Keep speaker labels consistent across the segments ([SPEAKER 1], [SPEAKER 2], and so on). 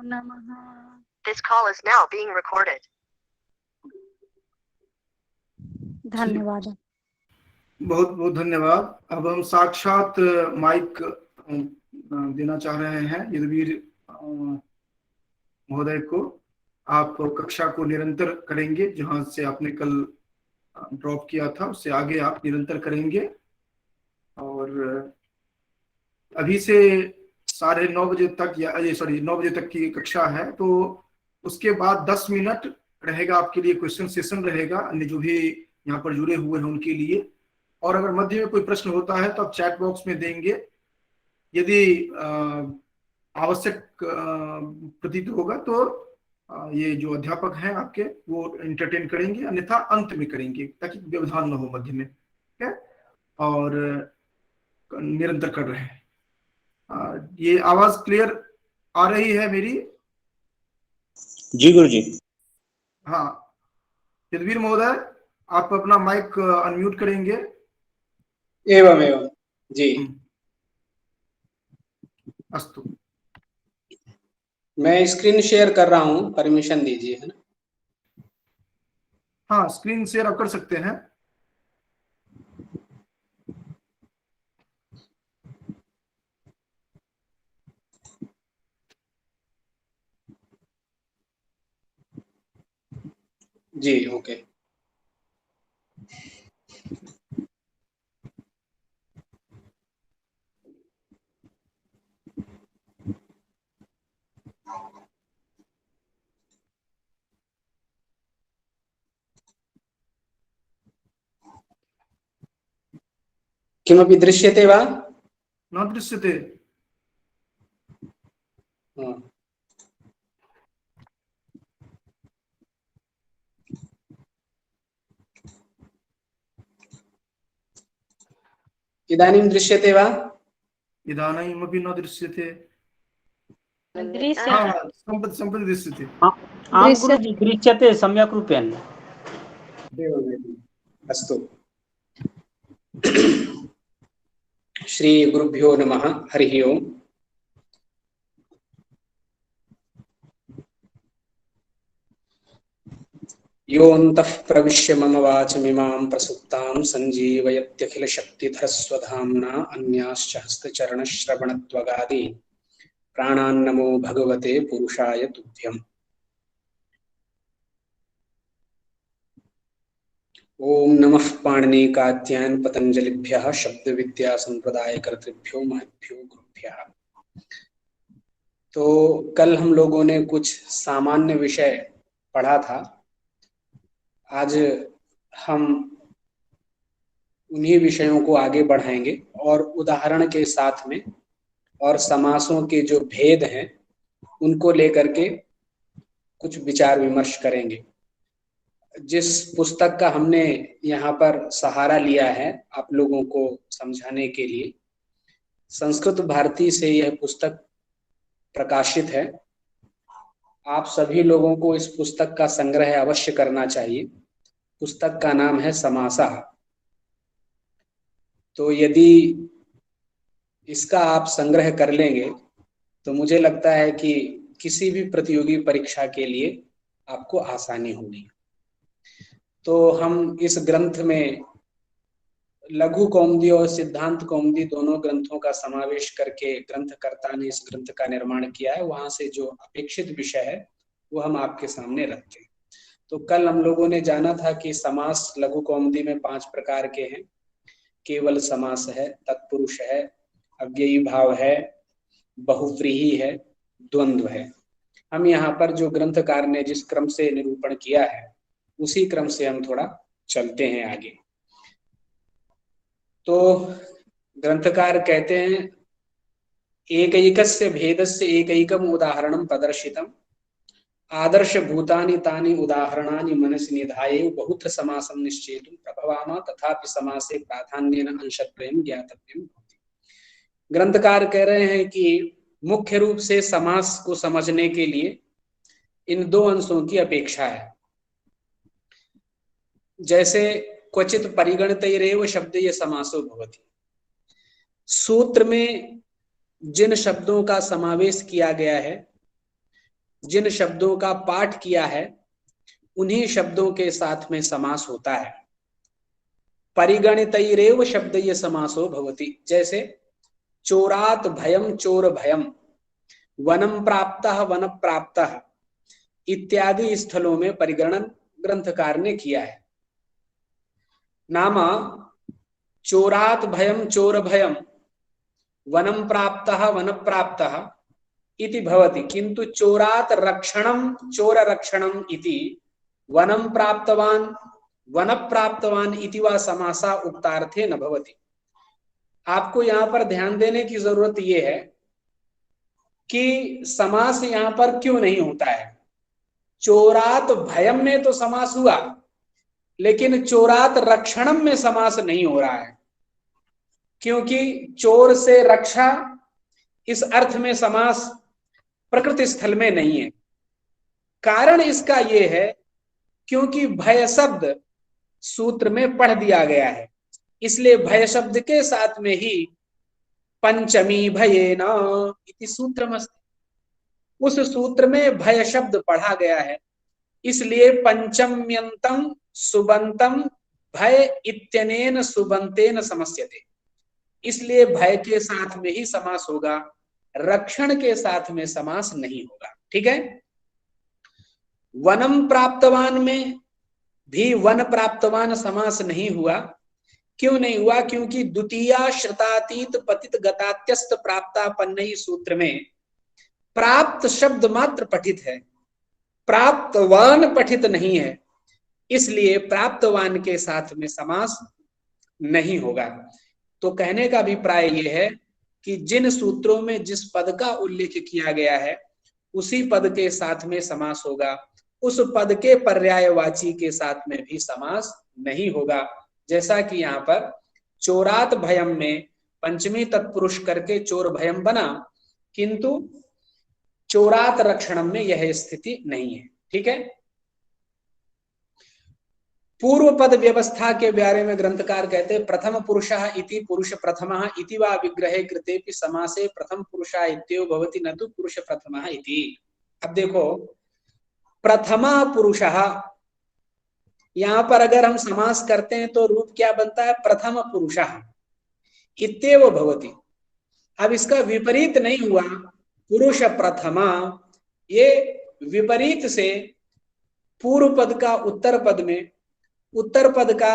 [SPEAKER 1] नमः।
[SPEAKER 2] This call is now being recorded.
[SPEAKER 1] धन्यवाद।
[SPEAKER 3] बहुत बहुत धन्यवाद। अब हम साक्षात माइक देना चाह रहे हैं यदुवीर महोदय को। आप कक्षा को निरंतर करेंगे, जहां से आपने कल ड्रॉप किया था उससे आगे आप निरंतर करेंगे। और अभी से 9:30 बजे तक 9 बजे तक की कक्षा है, तो उसके बाद 10 मिनट रहेगा आपके लिए क्वेश्चन सेशन रहेगा, अन्य जो भी यहाँ पर जुड़े हुए हैं उनके लिए। और अगर मध्य में कोई प्रश्न होता है तो आप चैट बॉक्स में देंगे, यदि आवश्यक प्रतीत होगा तो ये जो अध्यापक हैं आपके वो एंटरटेन करेंगे, अन्यथा अंत में करेंगे ताकि व्यवधान न हो मध्य में। ठीक है, और निरंतर कर रहे हैं। ये आवाज क्लियर आ रही है मेरी?
[SPEAKER 4] जी गुरुजी।
[SPEAKER 3] हाँ, यदुवीर महोदय आप अपना माइक अनम्यूट करेंगे।
[SPEAKER 4] एवं एवं जी।
[SPEAKER 3] अस्तु,
[SPEAKER 4] मैं स्क्रीन शेयर कर रहा हूँ, परमिशन दीजिए, है ना?
[SPEAKER 3] हाँ, स्क्रीन शेयर आप कर सकते हैं।
[SPEAKER 4] जी ओके। किमपि दृश्यते वा?
[SPEAKER 3] न दृश्यते।
[SPEAKER 4] इदानीं दृश्यते वा?
[SPEAKER 3] इदानीमपि न दृश्यते।
[SPEAKER 1] दृश्यते।
[SPEAKER 3] सम्प्रति दृश्यते।
[SPEAKER 5] आं गुरुजी दृश्यते सम्यक् रूपेण।
[SPEAKER 4] अस्तु। श्री गुरुभ्यो नमः। हरिः ओम्। योऽन्तः प्रविश्य मम वाचमिमां प्रसुप्तां सञ्जीवयत्यखिलशक्तिधरस्वधाम्ना अन्याश्च हस्तचरणश्रवणत्वगादि प्राणान्नमो भगवते पुरुषाय तुभ्यम्। ओम नमः पाणिनिकात्यायन पतंजलिभ्यः शब्दविद्या संप्रदायकर्तृभ्यो महद्भ्यो गुरुभ्यः। तो कल हम लोगों ने कुछ सामान्य विषय पढ़ा था। आज हम उन्हीं विषयों को आगे बढ़ाएंगे और उदाहरण के साथ में और समासों के जो भेद हैं उनको लेकर के कुछ विचार विमर्श करेंगे। जिस पुस्तक का हमने यहाँ पर सहारा लिया है आप लोगों को समझाने के लिए, संस्कृत भारती से यह पुस्तक प्रकाशित है। आप सभी लोगों को इस पुस्तक का संग्रह अवश्य करना चाहिए। पुस्तक का नाम है समासः। तो यदि इसका आप संग्रह कर लेंगे तो मुझे लगता है कि किसी भी प्रतियोगी परीक्षा के लिए आपको आसानी होगी। तो हम इस ग्रंथ में लघु कौमुदी और सिद्धांत कौमुदी दोनों ग्रंथों का समावेश करके ग्रंथकर्ता ने इस ग्रंथ का निर्माण किया है। वहां से जो अपेक्षित विषय है वो हम आपके सामने रखते हैं। तो कल हम लोगों ने जाना था कि समास लघु कौमुदी में 5 प्रकार के हैं। केवल समास है, तत्पुरुष है, अव्ययी भाव है, बहुव्रीहि है, द्वंद्व है। हम यहाँ पर जो ग्रंथकार ने जिस क्रम से निरूपण किया है उसी क्रम से हम थोड़ा चलते हैं आगे। तो ग्रंथकार कहते हैं एकैकस्य भेदस्य एकैकम उदाहरणं प्रदर्शितम् आदर्श भूतानि तानि उदाहरणानि मनसि निधाय बहुत समासं निश्चेतुं प्रभवामा तथापि समासे प्राधान्येन अंशत्रयं ज्ञातव्यं भवति। ग्रंथकार कह रहे हैं कि मुख्य रूप से समास को समझने के लिए इन 2 अंशों की अपेक्षा है। जैसे क्वचित परिगणितैरेव शब्दे समासो भवति। सूत्र में जिन शब्दों का समावेश किया गया है जिन शब्दों का पाठ किया है उन्हीं शब्दों के साथ में समास होता है। परिगणितैरेव शब्दय समासो भवति। जैसे चोरात भयम चोर भयम, वनम प्राप्तः वन प्राप्तः इत्यादि स्थलों में परिगणन ग्रंथकार ने किया है। नाम चोरात भयम चोर भयम वनम प्राप्तः वन प्राप्तः इति भवति, किंतु चोरात रक्षणम चोर रक्षणम इति वनम प्राप्तवान वन प्राप्तवान इति वा समासा उक्तार्थे न भवति। आपको यहां पर ध्यान देने की जरूरत यह है कि समास यहां पर क्यों नहीं होता है। चोरात भयम में तो समास हुआ, लेकिन चोरात रक्षणम में समास नहीं हो रहा है, क्योंकि चोर से रक्षा इस अर्थ में समास प्रकृति स्थल में नहीं है। कारण इसका यह है क्योंकि भय शब्द सूत्र में पढ़ दिया गया है, इसलिए भय शब्द के साथ में ही पंचमी भयेन इति सूत्रमस्ति, उस सूत्र में भय शब्द पढ़ा गया है, इसलिए पंचम्यंतम सुबंतम भय इत्यनेन सुबंतेन समस्यते, इसलिए भय के साथ में ही समास होगा, रक्षण के साथ में समास नहीं होगा। ठीक है। वनम प्राप्तवान में भी वन प्राप्तवान समास नहीं हुआ। क्यों नहीं हुआ? क्योंकि द्वितीया श्रुतातीत पतित गतात्यस्त प्राप्तापन्नई सूत्र में प्राप्त शब्द मात्र पठित है, प्राप्तवान पठित नहीं है, इसलिए प्राप्तवान के साथ में समास नहीं होगा। तो कहने का अभिप्राय यह है कि जिन सूत्रों में जिस पद का उल्लेख किया गया है उसी पद के साथ में समास होगा, उस पद के पर्यायवाची के साथ में भी समास नहीं होगा। जैसा कि यहाँ पर चोरात भयम में पंचमी तत्पुरुष करके चोर भयम बना, किंतु चोरात रक्षणम में यह स्थिति नहीं है। ठीक है। पूर्व पद व्यवस्था के बारे में ग्रंथकार कहते हैं प्रथम पुरुषः इति पुरुष प्रथमः इति वा विग्रहे कृतेपि समासे प्रथम पुरुषः इत्येव भवति न तु पुरुष प्रथमः इति। अब देखो प्रथमा पुरुषः, यहां पर अगर हम समास करते हैं तो रूप क्या बनता है? प्रथम पुरुषः इत्येव भवति। अब इसका विपरीत नहीं हुआ पुरुष प्रथमा, ये विपरीत से पूर्व पद का उत्तर पद में, उत्तर पद का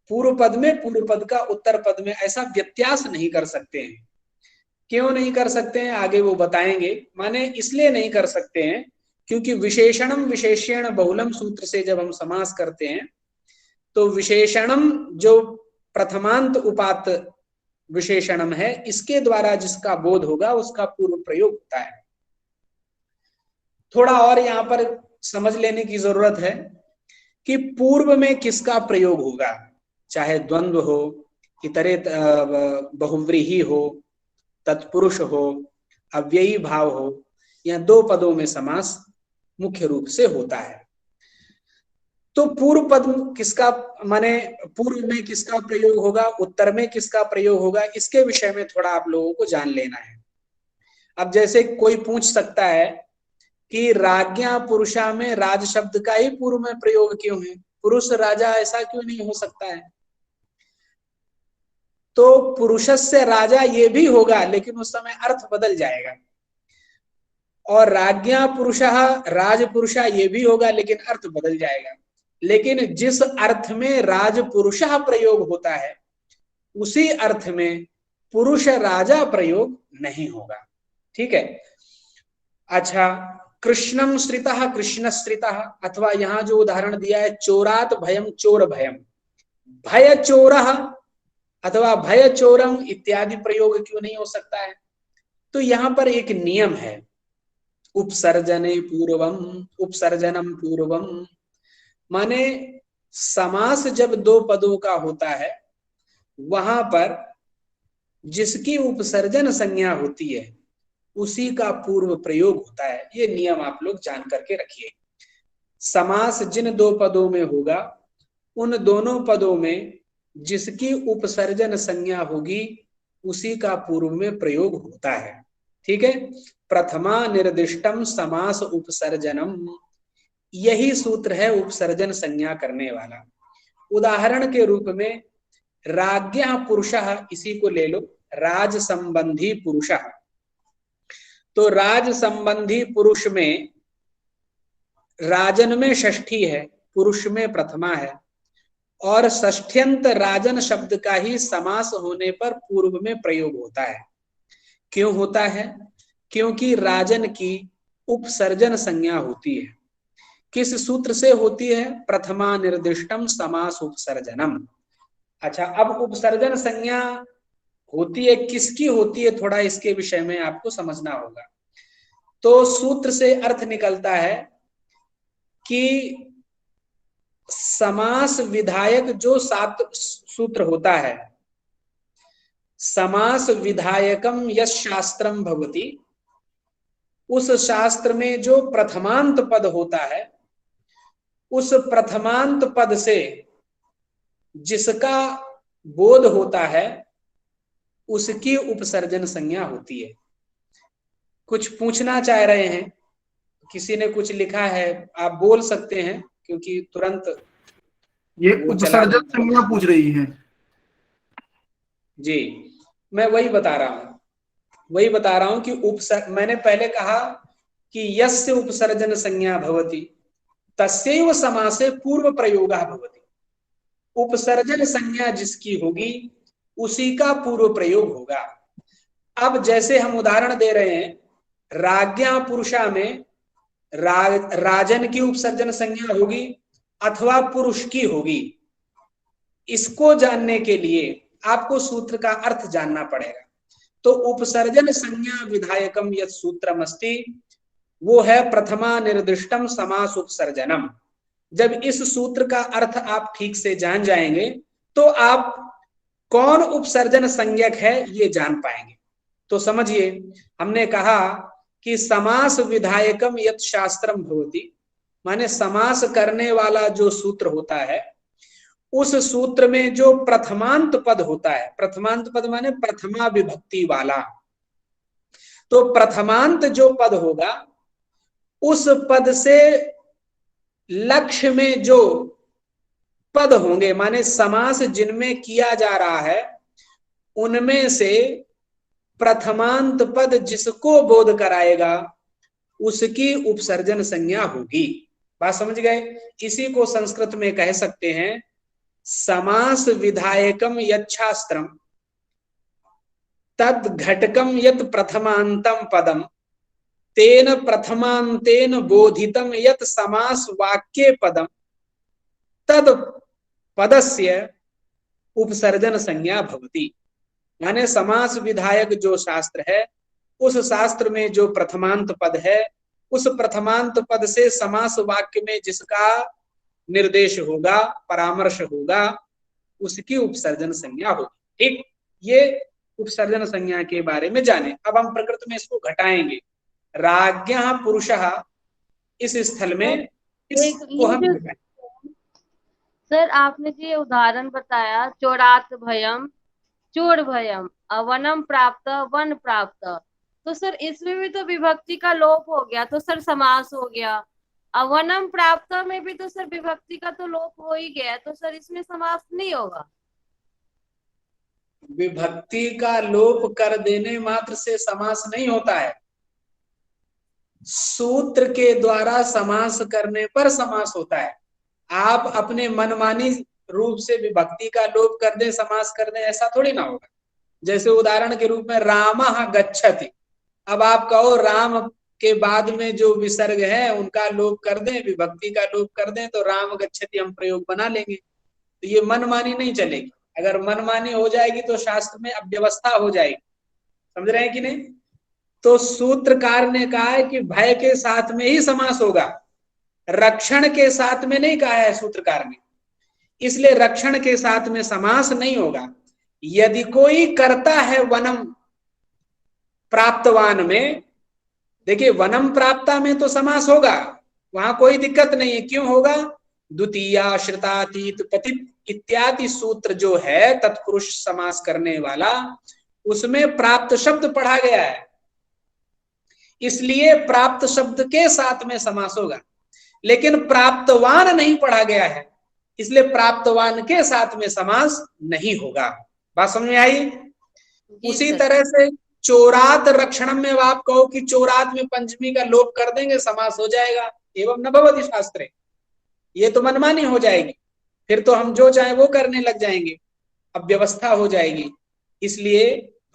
[SPEAKER 4] पूर्व पद में, पूर्व पद का उत्तर पद में, ऐसा व्यत्यास नहीं कर सकते हैं। क्यों नहीं कर सकते हैं आगे वो बताएंगे। माने इसलिए नहीं कर सकते हैं क्योंकि विशेषणम विशेषण बहुलम सूत्र से जब हम समास करते हैं तो विशेषणम जो प्रथमांत उपात विशेषणम है, इसके द्वारा जिसका बोध होगा उसका पूर्व प्रयोग होता है। थोड़ा और यहाँ पर समझ लेने की जरूरत है कि पूर्व में किसका प्रयोग होगा, चाहे द्वंद्व हो, इतरे बहुव्रीहि हो, तत्पुरुष हो, अव्ययी भाव हो, या दो पदों में समास मुख्य रूप से होता है। तो पूर्व पद किसका, माने पूर्व में किसका प्रयोग होगा, उत्तर में किसका प्रयोग होगा, इसके विषय में थोड़ा आप लोगों को जान लेना है। अब जैसे कोई पूछ सकता है कि राज्ञा पुरुषा में राज शब्द का ही पूर्व में प्रयोग क्यों है, पुरुष राजा ऐसा क्यों नहीं हो सकता है? तो पुरुषस्य राजा ये भी होगा, लेकिन उस समय अर्थ बदल जाएगा। और राज्ञा पुरुषः राजपुरुषा ये भी होगा, लेकिन अर्थ बदल जाएगा। लेकिन जिस अर्थ में राजपुरुषः प्रयोग होता है उसी अर्थ में पुरुष राजा प्रयोग नहीं होगा। ठीक है। अच्छा, कृष्णम श्रितः कृष्णश्रितः, अथवा यहाँ जो उदाहरण दिया है चोरात भयम चोर भयम, भय चोरः अथवा भय चोरम इत्यादि प्रयोग क्यों नहीं हो सकता है? तो यहाँ पर एक नियम है, उपसर्जने पूर्वम उपसर्जनम पूर्वम, माने समास जब दो पदों का होता है वहां पर जिसकी उपसर्जन संज्ञा होती है उसी का पूर्व प्रयोग होता है। ये नियम आप लोग जान करके रखिए। समास जिन दो पदों में होगा उन दोनों पदों में जिसकी उपसर्जन संज्ञा होगी उसी का पूर्व में प्रयोग होता है। ठीक है। प्रथमा निर्दिष्टम समास उपसर्जनम, यही सूत्र है उपसर्जन संज्ञा करने वाला। उदाहरण के रूप में राज्ञः पुरुषः, इसी को ले लो, राज संबंधी पुरुषः। तो राज संबंधी पुरुष में राजन में षष्ठी है, पुरुष में प्रथमा है, और षष्ठ्यंत राजन शब्द का ही समास होने पर पूर्व में प्रयोग होता है। क्यों होता है? क्योंकि राजन की उपसर्जन संज्ञा होती है। किस सूत्र से होती है? प्रथमा निर्दिष्टम समास उपसर्जनम। अच्छा, अब उपसर्जन संज्ञा होती है, किसकी होती है, थोड़ा इसके विषय में आपको समझना होगा। तो सूत्र से अर्थ निकलता है कि समास विधायक जो सूत्र होता है, समास विधायकम यस् शास्त्रम भवति, उस शास्त्र में जो प्रथमांत पद होता है, उस प्रथमांत पद से जिसका बोध होता है उसकी उपसर्जन संज्ञा होती है। कुछ पूछना चाह रहे हैं, किसी ने कुछ लिखा है, आप बोल सकते हैं, क्योंकि तुरंत
[SPEAKER 3] ये उपसर्जन संज्ञा पूछ रही है
[SPEAKER 4] जी। मैं वही बता रहा हूं कि मैंने पहले कहा कि यस्य उपसर्जन संज्ञा भवति तस्यैव समासे पूर्व प्रयोगः भवति। उपसर्जन संज्ञा जिसकी होगी उसी का पूर्व प्रयोग होगा। अब जैसे हम उदाहरण दे रहे हैं, राज्ञा पुरुषा में राजन की उपसर्जन संज्ञा होगी अथवा पुरुष की होगी। इसको जानने के लिए आपको सूत्र का अर्थ जानना पड़ेगा। तो उपसर्जन संज्ञा विधायकम यत् सूत्रमस्ति, वो है प्रथमा निर्दिष्टम समास उपसर्जनम। जब इस सूत्र का अर्थ आप ठीक से जान जाएंगे तो आप कौन उपसर्जन संज्ञक है ये जान पाएंगे। तो समझिए, हमने कहा कि समास विधायकम यत् शास्त्रम भवति, माने समास करने वाला जो सूत्र होता है, उस सूत्र में जो प्रथमांत पद होता है, प्रथमांत पद माने प्रथमा विभक्ति वाला, तो प्रथमांत जो पद होगा उस पद से लक्ष्य में जो पद होंगे, माने समास जिनमें किया जा रहा है, उनमें से प्रथमांत पद जिसको बोध कराएगा उसकी उपसर्जन संज्ञा होगी। बात समझ गए? इसी को संस्कृत में कह सकते हैं समास विधायकम यच्छास्त्रम तद घटकम यत् प्रथमांतम पदम तेन प्रथमांतेन बोधितम यत् समास वाक्ये पदम तद पदस्य उपसर्जन संज्ञा भवति। यानी समास विधायक जो शास्त्र है, उस शास्त्र में जो प्रथमांत पद है, उस प्रथमांत पद से समास वाक्य में जिसका निर्देश होगा, परामर्श होगा, उसकी उपसर्जन संज्ञा होगी। ठीक, ये उपसर्जन संज्ञा के बारे में जाने। अब हम प्रकृति में इसको घटाएंगे। राज्ञः पुरुषः, इस स्थल में इसको हम घटाएंगे।
[SPEAKER 6] सर, आपने जो उदाहरण बताया, चोरात भयम चोर भयम, अवनम प्राप्त वन प्राप्त, तो सर इसमें भी तो विभक्ति का लोप हो गया, तो सर समास हो गया। अवनम प्राप्त में भी तो सर विभक्ति का तो लोप हो ही गया, तो सर इसमें समास नहीं होगा।
[SPEAKER 4] विभक्ति का लोप कर देने मात्र से समास नहीं होता है, सूत्र के द्वारा समास करने पर समास होता है। आप अपने मनमानी रूप से विभक्ति का लोप कर दें, समास कर दें, ऐसा थोड़ी ना होगा। जैसे उदाहरण के रूप में रामः गच्छति, अब आप कहो राम के बाद में जो विसर्ग है उनका लोप कर दें, विभक्ति का लोप कर दें, तो राम गच्छति हम प्रयोग बना लेंगे। तो ये मनमानी नहीं चलेगी। अगर मनमानी हो जाएगी तो शास्त्र में अव्यवस्था हो जाएगी। समझ रहे हैं कि नहीं? तो सूत्रकार ने कहा है कि भय के साथ में ही समास होगा, रक्षण के साथ में नहीं कहा है सूत्रकार ने, इसलिए रक्षण के साथ में समास नहीं होगा। यदि कोई करता है वनम प्राप्तवान में, देखिए वनम प्राप्ता में तो समास होगा, वहां कोई दिक्कत नहीं है। क्यों होगा? द्वितीया श्रितातीत पतित इत्यादि सूत्र जो है तत्पुरुष समास करने वाला, उसमें प्राप्त शब्द पढ़ा गया है, इसलिए प्राप्त शब्द के साथ में समास होगा। लेकिन प्राप्तवान नहीं पढ़ा गया है, इसलिए प्राप्तवान के साथ में समास नहीं होगा। बात समझ में आई? उसी तरह से चोरात रक्षणम में आप कहो कि चोरात में पंचमी का लोप कर देंगे, समास हो जाएगा। एवं न भवति शास्त्रे, ये तो मनमानी हो जाएगी, फिर तो हम जो चाहे वो करने लग जाएंगे, अब व्यवस्था हो जाएगी। इसलिए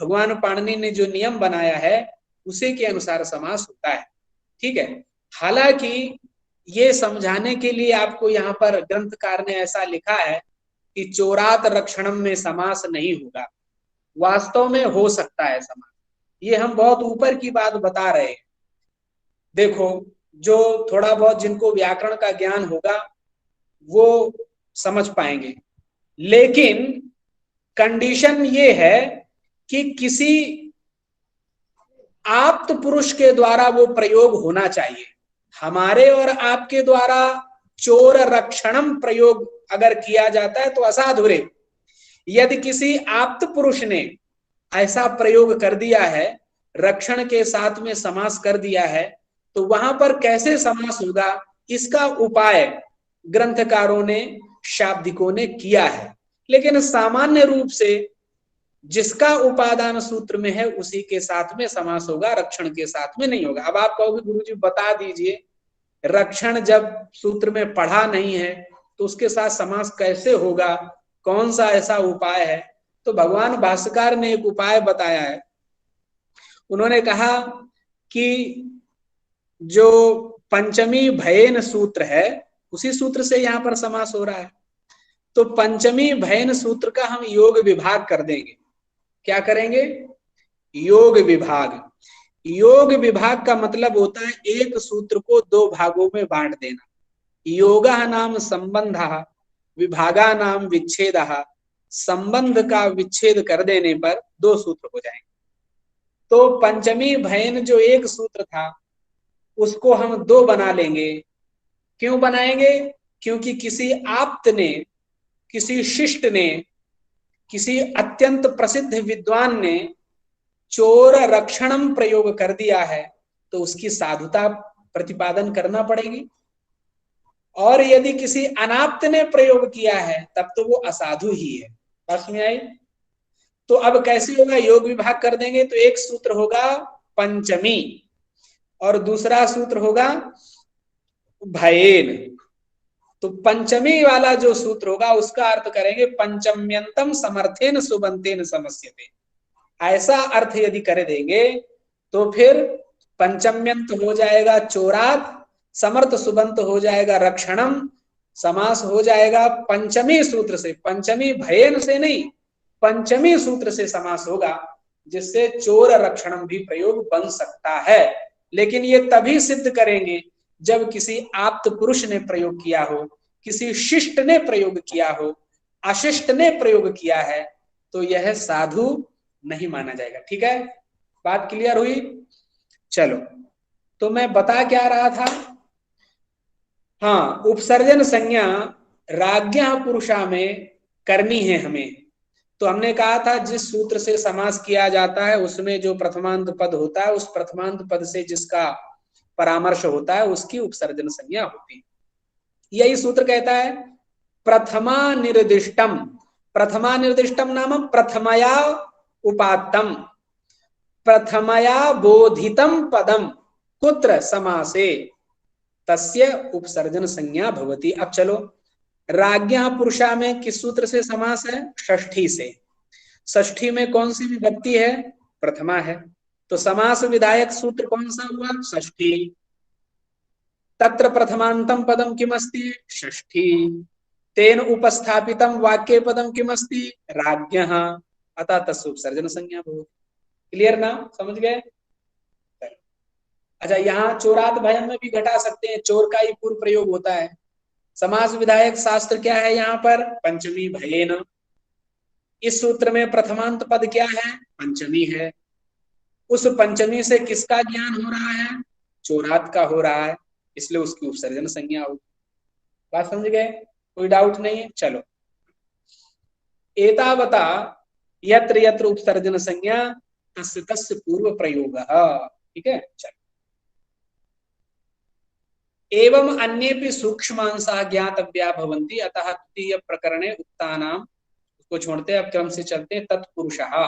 [SPEAKER 4] भगवान पाणिनि ने जो नियम बनाया है उसी के अनुसार समास होता है। ठीक है। हालांकि ये समझाने के लिए आपको यहाँ पर ग्रंथकार ने ऐसा लिखा है कि चोरात रक्षणम में समास नहीं होगा, वास्तव में हो सकता है समास। ये हम बहुत ऊपर की बात बता रहे हैं। देखो, जो थोड़ा बहुत जिनको व्याकरण का ज्ञान होगा वो समझ पाएंगे, लेकिन कंडीशन ये है कि किसी आप्त पुरुष के द्वारा वो प्रयोग होना चाहिए। हमारे और आपके द्वारा चोर रक्षणम प्रयोग अगर किया जाता है तो असाधुरे। यदि किसी आप्त पुरुष ने ऐसा प्रयोग कर दिया है, रक्षण के साथ में समास कर दिया है, तो वहां पर कैसे समास होगा इसका उपाय ग्रंथकारों ने, शाब्दिकों ने किया है। लेकिन सामान्य रूप से जिसका उपादान सूत्र में है उसी के साथ में समास होगा, रक्षण के साथ में नहीं होगा। अब आप कहोगे गुरुजी बता दीजिए, रक्षण जब सूत्र में पढ़ा नहीं है तो उसके साथ समास कैसे होगा, कौन सा ऐसा उपाय है? तो भगवान भाष्यकार ने एक उपाय बताया है। उन्होंने कहा कि जो पंचमी भयन सूत्र है उसी सूत्र से यहाँ पर समास हो रहा है, तो पंचमी भयन सूत्र का हम योग विभाग कर देंगे। क्या करेंगे? योग विभाग। योग विभाग का मतलब होता है एक सूत्र को दो भागों में बांट देना। योगा नाम संबंध, विभागा नाम विच्छेद। संबंध का विच्छेद कर देने पर दो सूत्र हो जाएंगे। तो पंचमी भयन जो एक सूत्र था उसको हम दो बना लेंगे। क्यों बनाएंगे? क्योंकि किसी आप्त ने, किसी शिष्ट ने, किसी अत्यंत प्रसिद्ध विद्वान ने चोर रक्षणम प्रयोग कर दिया है तो उसकी साधुता प्रतिपादन करना पड़ेगी। और यदि किसी अनाप्त ने प्रयोग किया है तब तो वो असाधु ही है। समझ में आई? तो अब कैसे होगा? योग विभाग कर देंगे तो एक सूत्र होगा पंचमी और दूसरा सूत्र होगा भयेन। तो पंचमी वाला जो सूत्र होगा उसका अर्थ करेंगे पंचम्यंतम समर्थेन सुबंतेन समस्यते। ऐसा अर्थ यदि कर देंगे तो फिर पंचम्यंत हो जाएगा चोरात, समर्थ सुबंत हो जाएगा रक्षणम, समास हो जाएगा पंचमी सूत्र से, पंचमी भयन से नहीं, पंचमी सूत्र से समास होगा, जिससे चोर रक्षणम भी प्रयोग बन सकता है। लेकिन ये तभी सिद्ध करेंगे जब किसी आप्त पुरुष ने प्रयोग किया हो, किसी शिष्ट ने प्रयोग किया हो, अशिष्ट ने प्रयोग किया है तो यह साधु नहीं माना जाएगा। ठीक है, बात क्लियर हुई? चलो, तो मैं बता क्या रहा था? हाँ, उपसर्जन संज्ञा राज्ञा पुरुषा में करनी है हमें। तो हमने कहा था जिस सूत्र से समास किया जाता है उसमें जो प्रथमांत पद होता है, उस प्रथमांत पद से जिसका परामर्श होता है उसकी उपसर्जन संज्ञा होती है। यही सूत्र कहता है प्रथमा निर्दिष्टम, प्रथमा निर्दिष्टम नाम प्रथमया उपात्तम, प्रथमया बोधितम पदम कुत्र समासे तस्य उपसर्जन संज्ञा भवति। अब चलो, राज्ञा पुरुषा में किस सूत्र से समास है? षष्ठी से। षष्ठी में कौन सी विभक्ति है? प्रथमा है। तो समास विधायक सूत्र कौन सा हुआ? षष्ठी। तत्र प्रथमांतम पदम किमस्ति? षष्ठी। तेन उपस्थापितम वाक्य पदम किमस्ति? राज्ञः। अतः तस्य उपसर्जन संज्ञा भवति। क्लियर ना? समझ गए? अच्छा, यहाँ चोरात भयन में भी घटा सकते हैं, चोर का ही पूर्व प्रयोग होता है। समास विधायक शास्त्र क्या है यहाँ पर? पंचमी भयेन। इस सूत्र में प्रथमांत पद क्या है? पंचमी है। उस पंचमी से किसका ज्ञान हो रहा है? चोरात का हो रहा है, इसलिए उसकी उपसर्जन संज्ञा होगी। बात समझ गए? कोई डाउट नहीं है? चलो, एतावता यत्र यत्र उपसर्जन संज्ञा तस्य तस्य पूर्व प्रयोग। ठीक है, चलो। एवं अन्येपि सूक्ष्मांशाः ज्ञातव्या भवन्ति अतः तृतीय प्रकरणे उक्तानाम, उसको छोड़ते हैं, अब क्रम से चलते हैं। तत्पुरुषः,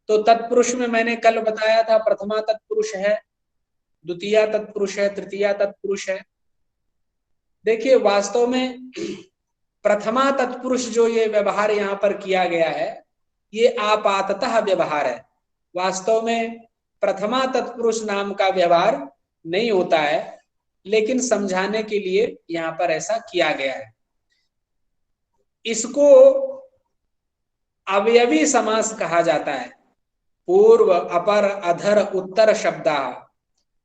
[SPEAKER 4] तो तत्पुरुष में मैंने कल बताया था प्रथमा तत्पुरुष है, द्वितीया तत्पुरुष है, तृतीया तत्पुरुष है। देखिए वास्तव में प्रथमा तत्पुरुष जो ये व्यवहार यहाँ पर किया गया है ये आपाततः व्यवहार है। वास्तव में प्रथमा तत्पुरुष नाम का व्यवहार नहीं होता है, लेकिन समझाने के लिए यहाँ पर ऐसा किया गया है। इसको अवयवी समास कहा जाता है। पूर्व, अपर, अधर, उत्तर शब्दा,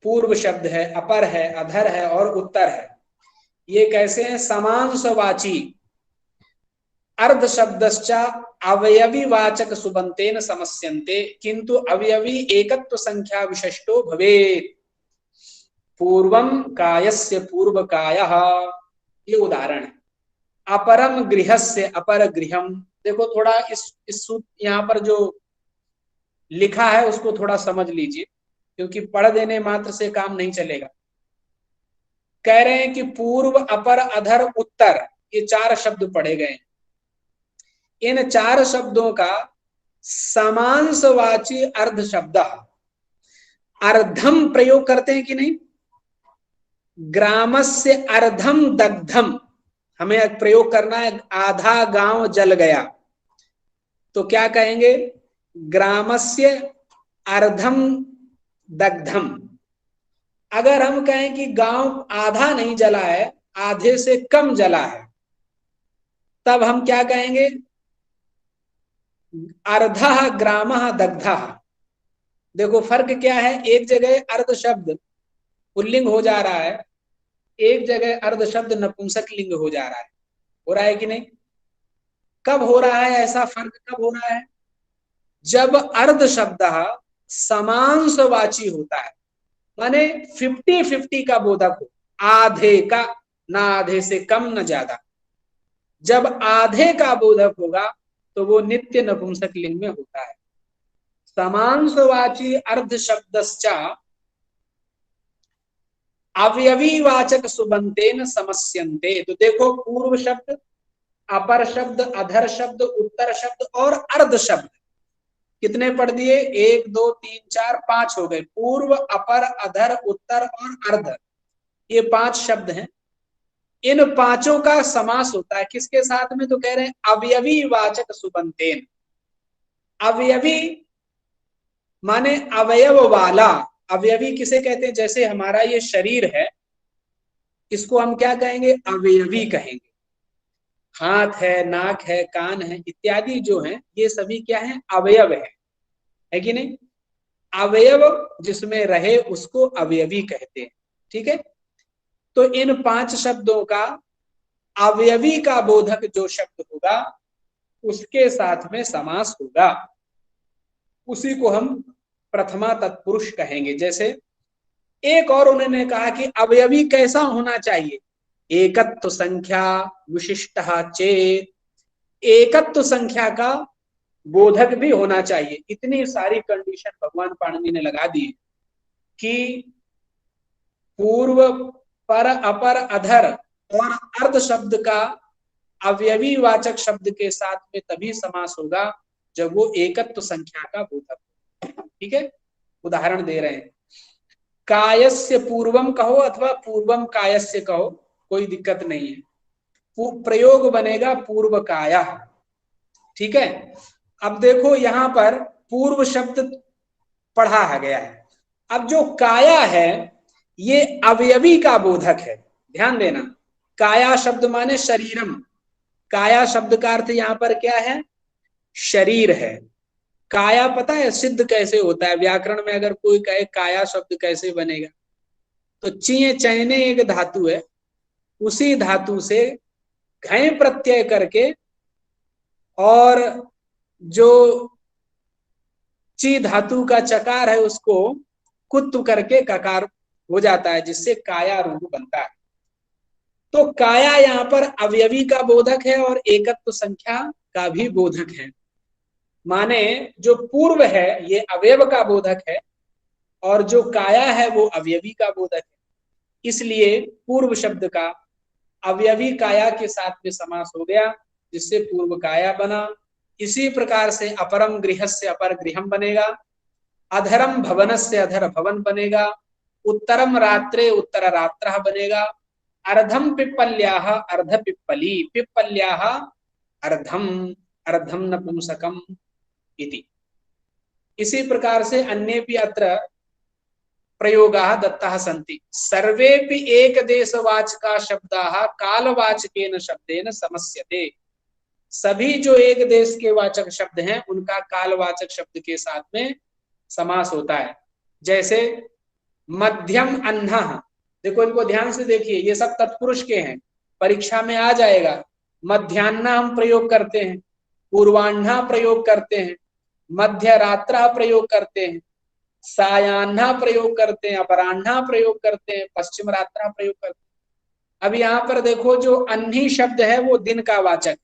[SPEAKER 4] पूर्व शब्द है, अपर है, अधर है और उत्तर है। ये कैसे हैं? समांसवाची अर्ध शब्दश्चा अवयवी वाचक सुबंतेन समस्यन्ते किंतु अवयवी एकत्व संख्या विशिष्टो भवेत्। पूर्वम कायस्य पूर्व कायः, ये उदाहरण है। अपरम गृहस्य अपर गृहम। देखो थोड़ा इस यहाँ पर जो लिखा है उसको थोड़ा समझ लीजिए, क्योंकि पढ़ देने मात्र से काम नहीं चलेगा। कह रहे हैं कि पूर्व, अपर, अधर, उत्तर, ये 4 शब्द पढ़े गए। इन 4 शब्दों का समांसवाची अर्ध शब्द अर्धम प्रयोग करते हैं कि नहीं? ग्रामस्य अर्धम दग्धम, हमें प्रयोग करना है, आधा गांव जल गया, तो क्या कहेंगे? ग्रामस्य अर्धम दग्धम। अगर हम कहें कि गांव आधा नहीं जला है, आधे से कम जला है, तब हम क्या कहेंगे? अर्धः ग्रामः दग्धः। देखो फर्क क्या है, एक जगह अर्ध शब्द पुल्लिंग हो जा रहा है, एक जगह अर्ध शब्द नपुंसक लिंग हो जा रहा है। हो रहा है कि नहीं? कब हो रहा है ऐसा फर्क? कब हो रहा है? जब अर्ध शब्द समांसवाची होता है, माने 50-50 का बोधक हो, आधे का, ना आधे से कम न ज्यादा। जब आधे का बोधक होगा तो वो नित्य नपुंसक लिंग में होता है। समांसवाची अर्ध शब्दश्चा अवयवी वाचक सुबंतेन समस्यन्ते। तो देखो पूर्व शब्द, अपर शब्द, अधर शब्द, उत्तर शब्द और अर्ध शब्द कितने पढ़ दिए? 1 2 3 4 5 हो गए। पूर्व, अपर, अधर, उत्तर और अर्ध, ये 5 शब्द हैं। इन 5 का समास होता है किसके साथ में? तो कह रहे हैं अवयवी वाचक सुबंतेन। अवयवी माने अवयव वाला। अवयवी किसे कहते हैं? जैसे हमारा ये शरीर है, इसको हम क्या कहेंगे? अवयवी कहेंगे। हाथ है, नाक है, कान है इत्यादि जो है, ये सभी क्या है? अवयव है कि नहीं? अवयव जिसमें रहे उसको अवयवी कहते हैं। ठीक है, तो इन 5 शब्दों का अवयवी का बोधक जो शब्द होगा उसके साथ में समास होगा, उसी को हम प्रथमा तत्पुरुष कहेंगे। जैसे एक और उन्होंने कहा कि अवयवी कैसा होना चाहिए? एकत्व संख्या विशिष्टः चेत, एकत्व संख्या का बोधक भी होना चाहिए। इतनी सारी कंडीशन भगवान पाणिनि ने लगा दी कि पूर्व, पर, अपर, अधर और अर्ध शब्द का अवयवी वाचक शब्द के साथ में तभी समास होगा जब वो एकत्व संख्या का बोधक हो। ठीक है, उदाहरण दे रहे हैं। कायस्य पूर्वम कहो अथवा पूर्वम कायस्य कहो, कोई दिक्कत नहीं है, प्रयोग बनेगा पूर्व काया। ठीक है, अब देखो यहां पर पूर्व शब्द पढ़ा गया है। अब जो काया है ये अवयवी का बोधक है, ध्यान देना। काया शब्द माने शरीरम, काया शब्द का अर्थ यहाँ पर क्या है? शरीर है। काया पता है सिद्ध कैसे होता है? व्याकरण में अगर कोई कहे काया शब्द कैसे बनेगा, तो चिये चयने एक धातु है, उसी धातु से घय प्रत्यय करके और जो ची धातु का चकार है उसको कुत्व करके ककार हो जाता है, जिससे काया रूप बनता है। तो काया यहाँ पर अवयवी का बोधक है और एकत्व संख्या का भी बोधक है। माने जो पूर्व है ये अवयव का बोधक है और जो काया है वो अवयवी का बोधक है। इसलिए पूर्व शब्द का अवयवी काया के साथ में समास हो गया, जिससे पूर्व काया बना। इसी प्रकार से अपरम गृहस्य अपर गृहम बनेगा, अधरम भवनस्य अधर भवन बनेगा, उत्तरम रात्रे उत्तर रात्रः बनेगा, अर्धम पिप्पल्याः अर्ध पिप्पली, पिप्पल्याः अर्धम, अर्धम नपुंसकम इति। इसी प्रकार से अन्येपि अत्र प्रयोगाः दत्ताः सन्ति। सर्वेपि एकदेशवाचका शब्दाः कालवाचकेन शब्देन समस्यते। सभी जो एक देश के वाचक शब्द हैं उनका कालवाचक शब्द के साथ में समास होता है। जैसे मध्यम अन्नः, देखो इनको ध्यान से देखिए, ये सब तत्पुरुष के हैं, परीक्षा में आ जाएगा। मध्याह्न हम प्रयोग करते हैं, पूर्वाह्न प्रयोग करते हैं, मध्य रात्र प्रयोग करते हैं, सायाह्न प्रयोग करते हैं, अपराह्न प्रयोग करते हैं, पश्चिम रात्र प्रयोग करते हैं। अब यहाँ पर देखो जो अन्ही शब्द है वो दिन का वाचक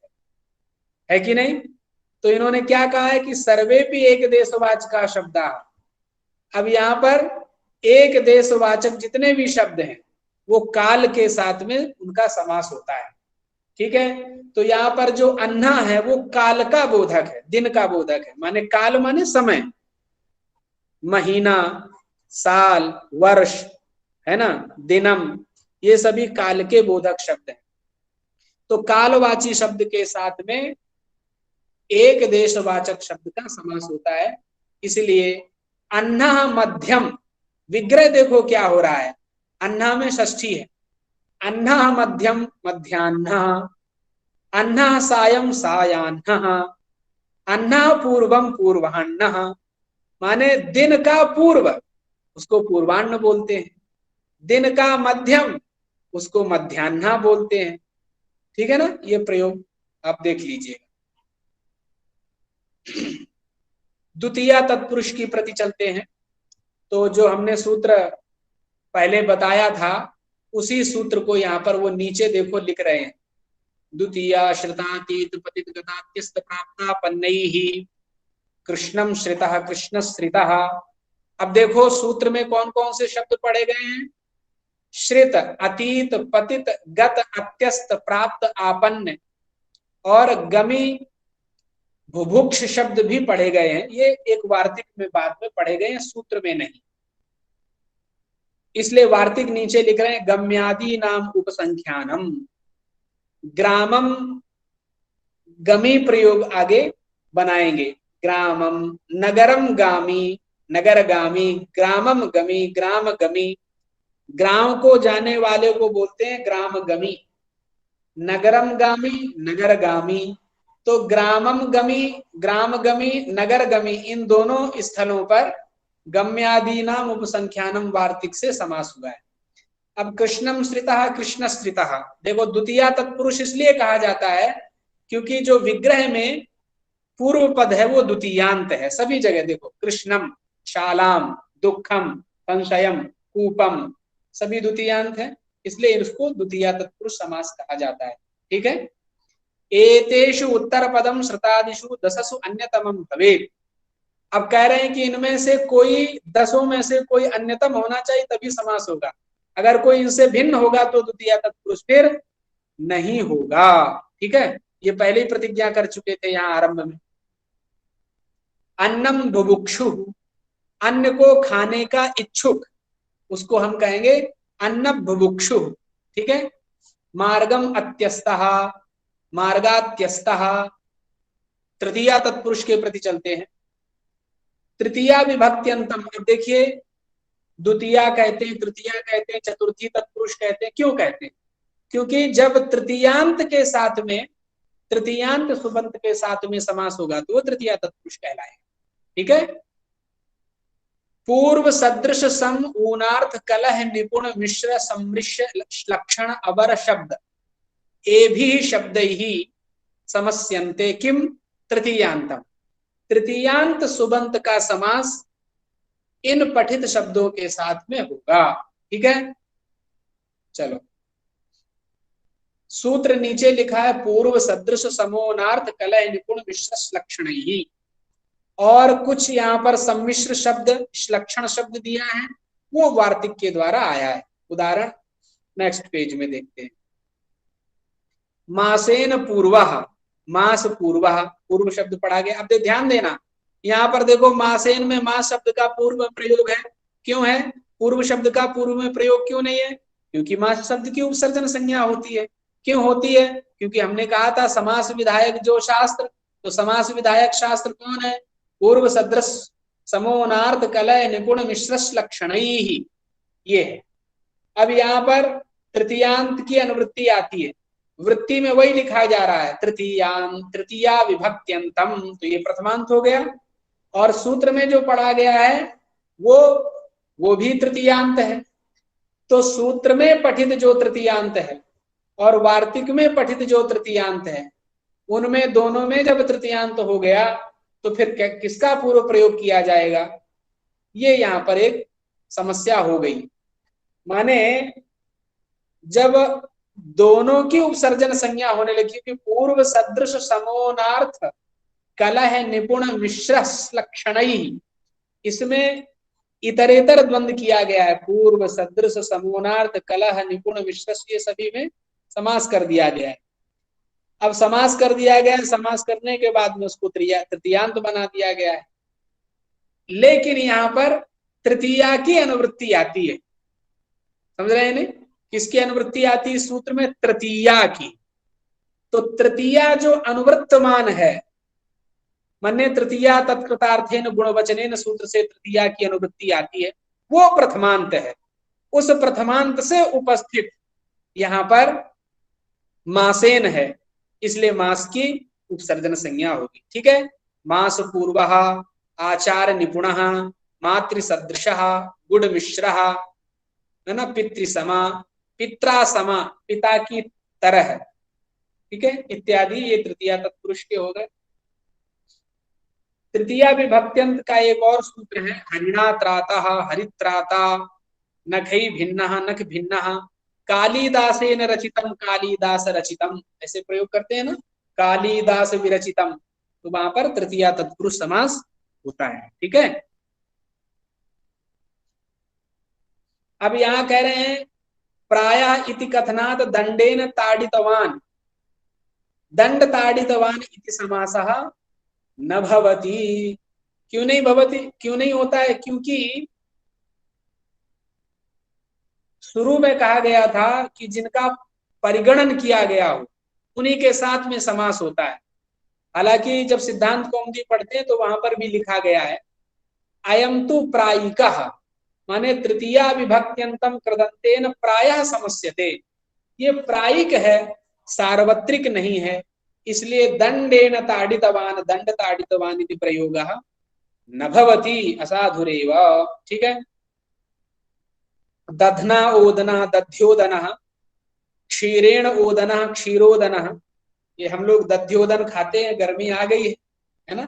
[SPEAKER 4] है कि नहीं? तो इन्होंने क्या कहा है कि सर्वेपि एक देशवाचका शब्दा। अब यहाँ पर एक देशवाचक जितने भी शब्द हैं वो काल के साथ में उनका समास होता है, ठीक है? तो यहाँ पर जो अन्ना है वो काल का बोधक है, दिन का बोधक है। माने काल माने समय, महीना, साल, वर्ष, है ना, दिनम, ये सभी काल के बोधक शब्द हैं। तो कालवाची शब्द के साथ में एक देशवाचक शब्द का समास होता है। इसलिए अन्ना मध्यम, विग्रह देखो क्या हो रहा है, अन्ना में षष्ठी है, अन्ना मध्यम मध्याह्न, अन्ना सायं सायाह्नः, अन्ना पूर्वम पूर्वाह्नः, माने दिन का पूर्व उसको पूर्वाह्न बोलते हैं, दिन का मध्यम उसको मध्याह्न बोलते हैं, ठीक है ना? ये प्रयोग आप देख लीजिएगा। द्वितीय तत्पुरुष की प्रति चलते हैं। तो जो हमने सूत्र पहले बताया था उसी सूत्र को यहाँ पर वो नीचे देखो लिख रहे हैं। द्वितीय श्रितातीत पतित गतात्यस्त प्राप्ता पन्नैः कृष्णम श्रितः कृष्ण श्रितः। अब देखो सूत्र में कौन कौन से शब्द पढ़े गए हैं? श्रित, अतीत, पतित, गत, अत्यस्त, प्राप्त, आपन्न और गमी, बुभुक्ष शब्द भी पढ़े गए हैं। ये एक वार्तिक में बाद में पढ़े गए हैं, सूत्र में नहीं। इसलिए वार्तिक नीचे लिख रहे हैं गम्यादि नाम उपसंख्यानम, ग्रामम, गमी प्रयोग आगे बनाएंगे, ग्रामम, नगरम गामी, नगर गामी, ग्रामम गमी, ग्राम गमी, ग्राम को जाने वाले को बोलते हैं ग्राम गमी, नगरम गामी, नगर गामी। तो ग्रामम गमी, ग्राम गमी, नगर गमी, इन दोनों स्थलों पर गम्यादि नाम उपसंख्यानम वार्तिक से समास हुआ है। अब कृष्णम श्रितः कृष्ण श्रितः, देखो द्वितीय तत्पुरुष इसलिए कहा जाता है क्योंकि जो विग्रह में पूर्व पद है वो द्वितीयांत है। सभी जगह देखो कृष्णम, शालाम, दुखम, संशयम, कूपम, सभी द्वितीयांत है, इसलिए इसको द्वितीय तत्पुरुष समास कहा जाता है, ठीक है? एतेषु उत्तर पदम श्रुतादिषु दशसु अन्यतमम भवेत्। अब कह रहे हैं कि इनमें से कोई, दसों में से कोई अन्यतम होना चाहिए तभी समास होगा। अगर कोई इनसे भिन्न होगा तो द्वितीय तत्पुरुष फिर नहीं होगा, ठीक है? ये पहले ही प्रतिज्ञा कर चुके थे यहाँ आरंभ में। अन्नम बुभुक्षु, अन्न को खाने का इच्छुक, उसको हम कहेंगे अन्न बुभुक्षु, ठीक है? मार्गम अत्यस्तः, मार्गात्यस्तः, तृतीया तत्पुरुष के प्रति चलते हैं। तृतीया विभक्त्यंतम, अब देखिए द्वितीया कहते हैं, तृतीया कहते हैं, चतुर्थी तत्पुरुष कहते हैं। क्यों कहते हैं? क्योंकि जब तृतीयांत के साथ में, तृतीयांत सुबंत के साथ में समास होगा तो वो तृतीया तत्पुरुष कहलाएगा, ठीक है? पूर्व सदृश सम ऊनार्थ कलह निपुण मिश्र सम्मिश्र लक्षण अवर शब्द एभिः शब्दैः समस्यन्ते किम तृतीयांतम। तृतीयांत सुबंत का समास इन पठित शब्दों के साथ में होगा, ठीक है? चलो सूत्र नीचे लिखा है पूर्व सदृश समोनार्थ कलह निपुण मिश्र लक्षणैः, और कुछ यहाँ पर सम्मिश्र शब्द, लक्षण शब्द दिया है, वो वार्तिक के द्वारा आया है। उदाहरण नेक्स्ट पेज में देखते हैं। मासेन पूर्वः, मास पूर्वः, पूर्व शब्द पढ़ा गया। अब ध्यान देना, यहाँ पर देखो मासेन में मास शब्द का पूर्व में प्रयोग है। क्यों है? पूर्व शब्द का पूर्व में प्रयोग क्यों नहीं है? क्योंकि मास शब्द की उपसर्जन संज्ञा होती है। क्यों होती है? क्योंकि हमने कहा था समास विधायक जो शास्त्र, तो समास विधायक शास्त्र कौन है? पूर्व सदृश समोनार्थ कलय निपुण मिश्रश लक्षणैः, ये है। अब यहाँ पर तृतीयांत की अनुवृत्ति आती है, वृत्ति में वही लिखा जा रहा है तृतीया विभक्त्यंतम, तो ये प्रथमांत हो गया। और सूत्र में जो पढ़ा गया है वो भी तृतीयांत है। तो सूत्र में पठित जो तृतीयांत है और वार्तिक में पठित जो तृतीयांत है, उनमें दोनों में जब तृतीयांत हो गया तो फिर किसका पूर्व प्रयोग किया जाएगा? ये यहाँ पर एक समस्या हो गई। माने जब दोनों की उपसर्जन संज्ञा होने लगी कि पूर्व सदृश समोनार्थ कलह निपुण मिश्र लक्षणैः, इसमें इतरेतर द्वंद्व किया गया है। पूर्व सदृश समोनार्थ कलह निपुण मिश्र, ये सभी में समास कर दिया गया है। अब समास कर दिया गया है, समास करने के बाद में उसको तृतीयांत बना दिया गया है। लेकिन यहाँ पर तृतीया की अनुवृत्ति आती है, समझ रहे हैं नहीं? किसकी अनुवृत्ति आती है सूत्र में? तृतीया की। तो तृतीया जो अनुवृत्तमान है, मन्ने तृतीया तत्कृतार्थेन गुणवचनेन, सूत्र से तृतीया की अनुवृत्ति आती है, वो प्रथमांत है। उस प्रथमांत से उपस्थित यहाँ पर मासेन है, इसलिए मास की उपसर्जन संज्ञा होगी। ठीक है। मास पूर्वः, आचार निपुणः, मातृसदृशः, गुण मिश्रः, है ना, पितृसमा, पित्रा समा, पिता की तरह, ठीक है, इत्यादि। ये तृतीया तत्पुरुष के हो गए। तृतीया विभक्त्यंत का एक और सूत्र है, हरिणा त्रातः, हरित्राता, नखै भिन्नः, नख भिन्नः, कालिदासेन रचितम, कालिदास रचितम, ऐसे प्रयोग करते हैं ना, कालिदास विरचितम, तो वहां पर तृतीया तत्पुरुष समास होता है। ठीक है। अब यहां कह रहे हैं प्रायः इति कथनात् दंडेन ताडितवान, दंड ताडितवान इति समासः न भवति। क्यों नहीं भवति? क्यों नहीं होता है? क्योंकि शुरू में कहा गया था कि जिनका परिगणन किया गया हो उन्हीं के साथ में समास होता है। हालांकि जब सिद्धांत कौमुदी पढ़ते हैं तो वहां पर भी लिखा गया है अयम तु प्रायिकः, माने तृतीया विभक्त्यंतम कृदंतेन प्रायः समस्यते, ये प्रायिक है, सार्वत्रिक नहीं है, इसलिए दंडेन ताडितवान, दंड ताडितवान इति प्रयोगः न भवति असाधुरेव। ठीक है। दधना ओदना, दध्योदनः, क्षीरेण ओदनः, क्षीरोदनः, ये हम लोग दध्योदन खाते हैं, गर्मी आ गई है ना,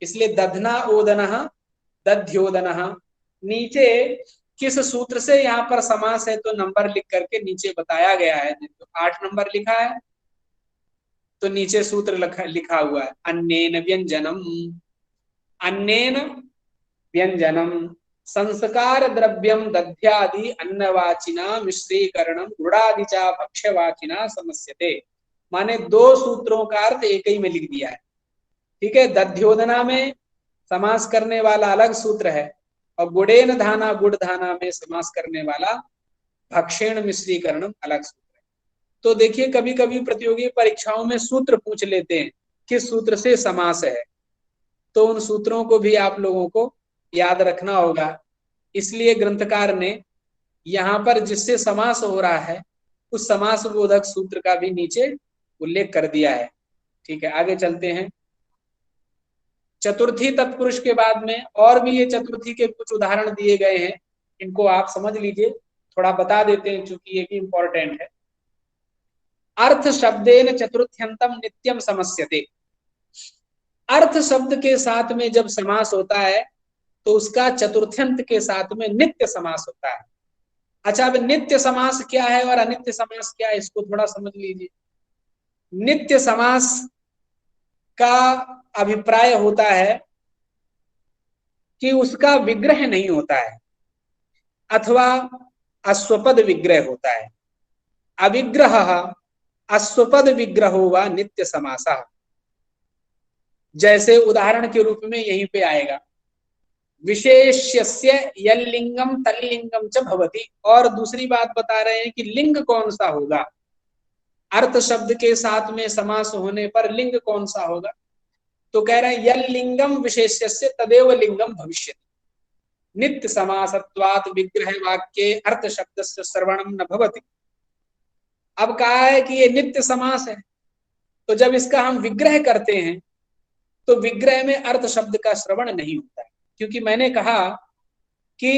[SPEAKER 4] इसलिए दधना ओदनः, दध्योदनः। नीचे किस सूत्र से यहाँ पर समास है तो नंबर लिख करके नीचे बताया गया है, तो 8 नंबर लिखा है, तो नीचे सूत्र लिखा हुआ है अन्नेन व्यंजनम, अन्नेन व्यंजनम संस्कार द्रव्यम दध्यादि अन्नवाचिना मिश्रीकरणम गुणादिचा भक्ष्यवाचिना समस्यते, माने 2 सूत्रों का अर्थ एक ही में लिख दिया है। ठीक है। दध्योदना में समास करने वाला अलग सूत्र है और गुड़ेन धाना, गुड़ धाना में समास करने वाला भक्षेण मिश्रीकरणम अलग सूत्र है। तो देखिए कभी कभी प्रतियोगी परीक्षाओं में सूत्र पूछ लेते हैं किस सूत्र से समास है, तो उन सूत्रों को भी आप लोगों को याद रखना होगा। इसलिए ग्रंथकार ने यहाँ पर जिससे समास हो रहा है उस समास बोधक सूत्र का भी नीचे उल्लेख कर दिया है। ठीक है। आगे चलते हैं। चतुर्थी तत्पुरुष के बाद में और भी ये चतुर्थी के कुछ उदाहरण दिए गए हैं, इनको आप समझ लीजिए, थोड़ा बता देते हैं क्योंकि ये भी इंपॉर्टेंट है। अर्थ शब्देन चतुर्थ्यंतम नित्यम समस्यते, अर्थ शब्द के साथ में जब समास होता है तो उसका चतुर्थ्यंत के साथ में नित्य समास होता है। अच्छा, अब नित्य समास क्या है और अनित्य समास क्या है, इसको थोड़ा समझ लीजिए। नित्य समास का अभिप्राय होता है कि उसका विग्रह नहीं होता है अथवा अश्वपद विग्रह होता है। अविग्रह अश्वपद विग्रहो वा नित्य समासः। जैसे उदाहरण के रूप में यहीं पे आएगा, विशेष्यस्य यल्लिंगम तल्लिंगम च भवति, और दूसरी बात बता रहे हैं कि लिंग कौन सा होगा, अर्थ शब्द के साथ में समास होने पर लिंग कौन सा होगा। तो कह रहे हैं यल्लिंगम विशेष्यस्य तदेव लिंगम भविष्यति, नित्य समासत्वात् विग्रह वाक्ये अर्थ शब्दस्य श्रवणम न भवति। अब कहा है कि ये नित्य समास है, तो जब इसका हम विग्रह करते हैं तो विग्रह में अर्थ शब्द का श्रवण नहीं होता है, क्योंकि मैंने कहा कि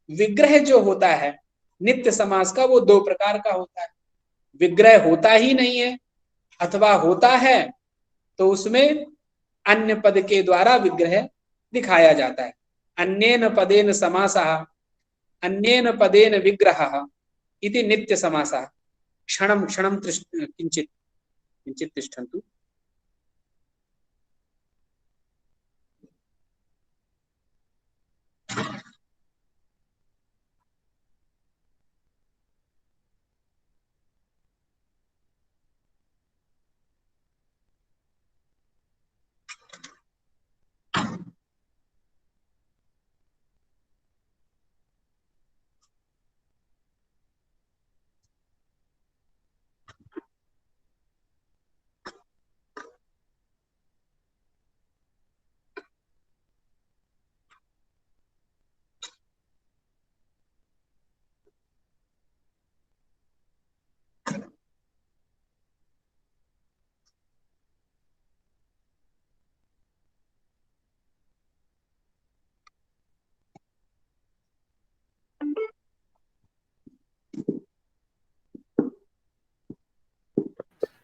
[SPEAKER 4] विग्रह जो होता है नित्य समास का वो दो प्रकार का होता है। विग्रह होता ही नहीं है, अथवा होता है तो उसमें अन्य पद के द्वारा विग्रह दिखाया जाता है। अन्येन पदेन समासः अन्येन पदेन विग्रहः इति नित्य समासः। क्षणं क्षणं किंचित किंचित तिष्ठन्तु।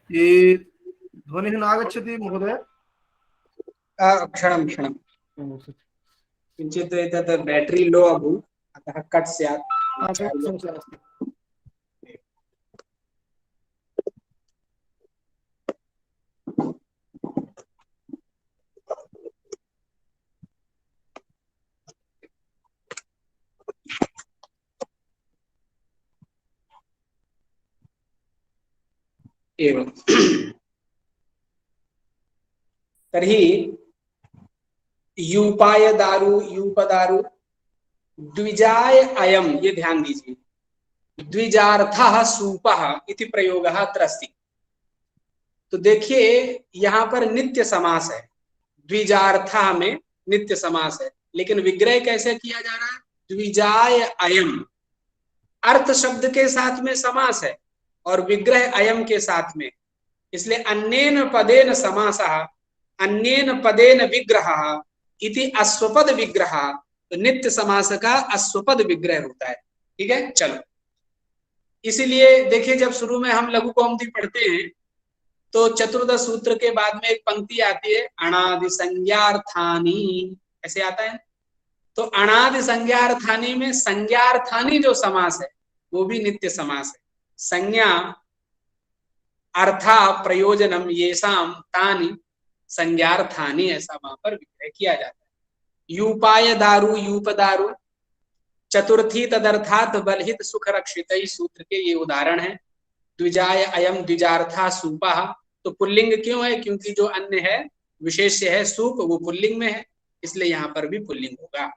[SPEAKER 3] ये ध्वनिः न आगच्छति महोदय।
[SPEAKER 4] क्षणं क्षणं किञ्चित् एतत् बैटरी लो अभूत्, अतः कट् स्यात्। एवं तर्हि यूपाय दारु यूपदारु द्विजाय अयम, ये ध्यान दीजिए, द्विजार्थः सूपः इति प्रयोगः अत्र अस्ति। तो देखिए यहाँ पर नित्य समास है, द्विजार्थः में नित्य समास है, लेकिन विग्रह कैसे किया जा रहा है, द्विजाय अयम, अर्थ शब्द के साथ में समास है और विग्रह अयम के साथ में, इसलिए अन्येन पदेन समासः अन्येन पदेन विग्रहः इति अश्वपद विग्रह। तो नित्य समास का अश्वपद विग्रह होता है। ठीक है, चलो। इसीलिए देखिए जब शुरू में हम लघु कौमुदी पढ़ते हैं तो चतुर्दश सूत्र के बाद में एक पंक्ति आती है, अणादि संज्ञार्थानि, ऐसे आता है। तो अणादि संज्ञार्थानि में संज्ञार्थानि जो समास है वो भी नित्य समास है। संज्ञा अर्था प्रयोजनम येषाम तानि संज्ञार्थानि, ऐसा वहां पर विग्रह किया जाता है। यूपाय दारु यूपदारु चतुर्थी तदर्थात बलहित सुख रक्षित सूत्र के ये उदाहरण है। द्विजाय अयम द्विजार्था सूपः, तो पुल्लिंग क्यों है, क्योंकि जो अन्य है विशेष्य है सूप वो पुल्लिंग में है, इसलिए यहाँ पर भी पुल्लिंग होगा।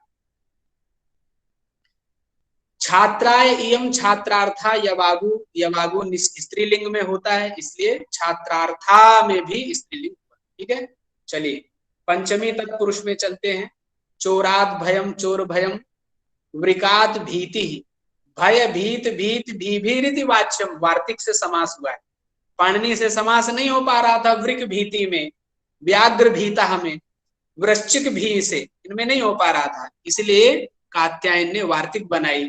[SPEAKER 4] छात्राय इयम छात्रार्था यवागु, यवागु स्त्रीलिंग में होता है, इसलिए छात्रार्था में भी स्त्रीलिंग। ठीक है, चलिए पंचमी तत्पुरुष में चलते हैं। चोरात भयम चोर भयम, वृकात भीति, भय भीत भीत भीभीरिति वाच्यम, वार्तिक से समास हुआ है। पाणिनि से समास नहीं हो पा रहा था वृक भीति में, व्याघ्र भीता में, वृश्चिक भी से, इनमें नहीं हो पा रहा था, इसलिए कात्यायन ने वार्तिक बनाई,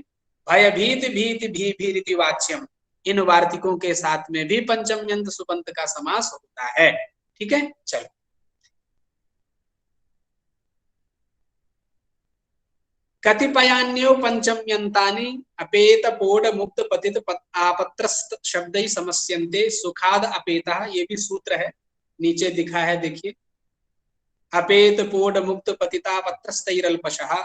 [SPEAKER 4] भय भीत भीत भीभीरिति वाच्यम। इन वार्तिकों के साथ में भी पंचम्यंत सुबंत का समास होता है। ठीक है, चलो। कतिपयान्यो पंचम्यंतानि अपेत पोड मुक्त पतित आपत्रस्त शब्दै समस्यन्ते सुखाद अपेतः, ये भी सूत्र है, नीचे दिखा है देखिए। अपेत पोड मुक्त पतितापत्रस्तैरल्पशः,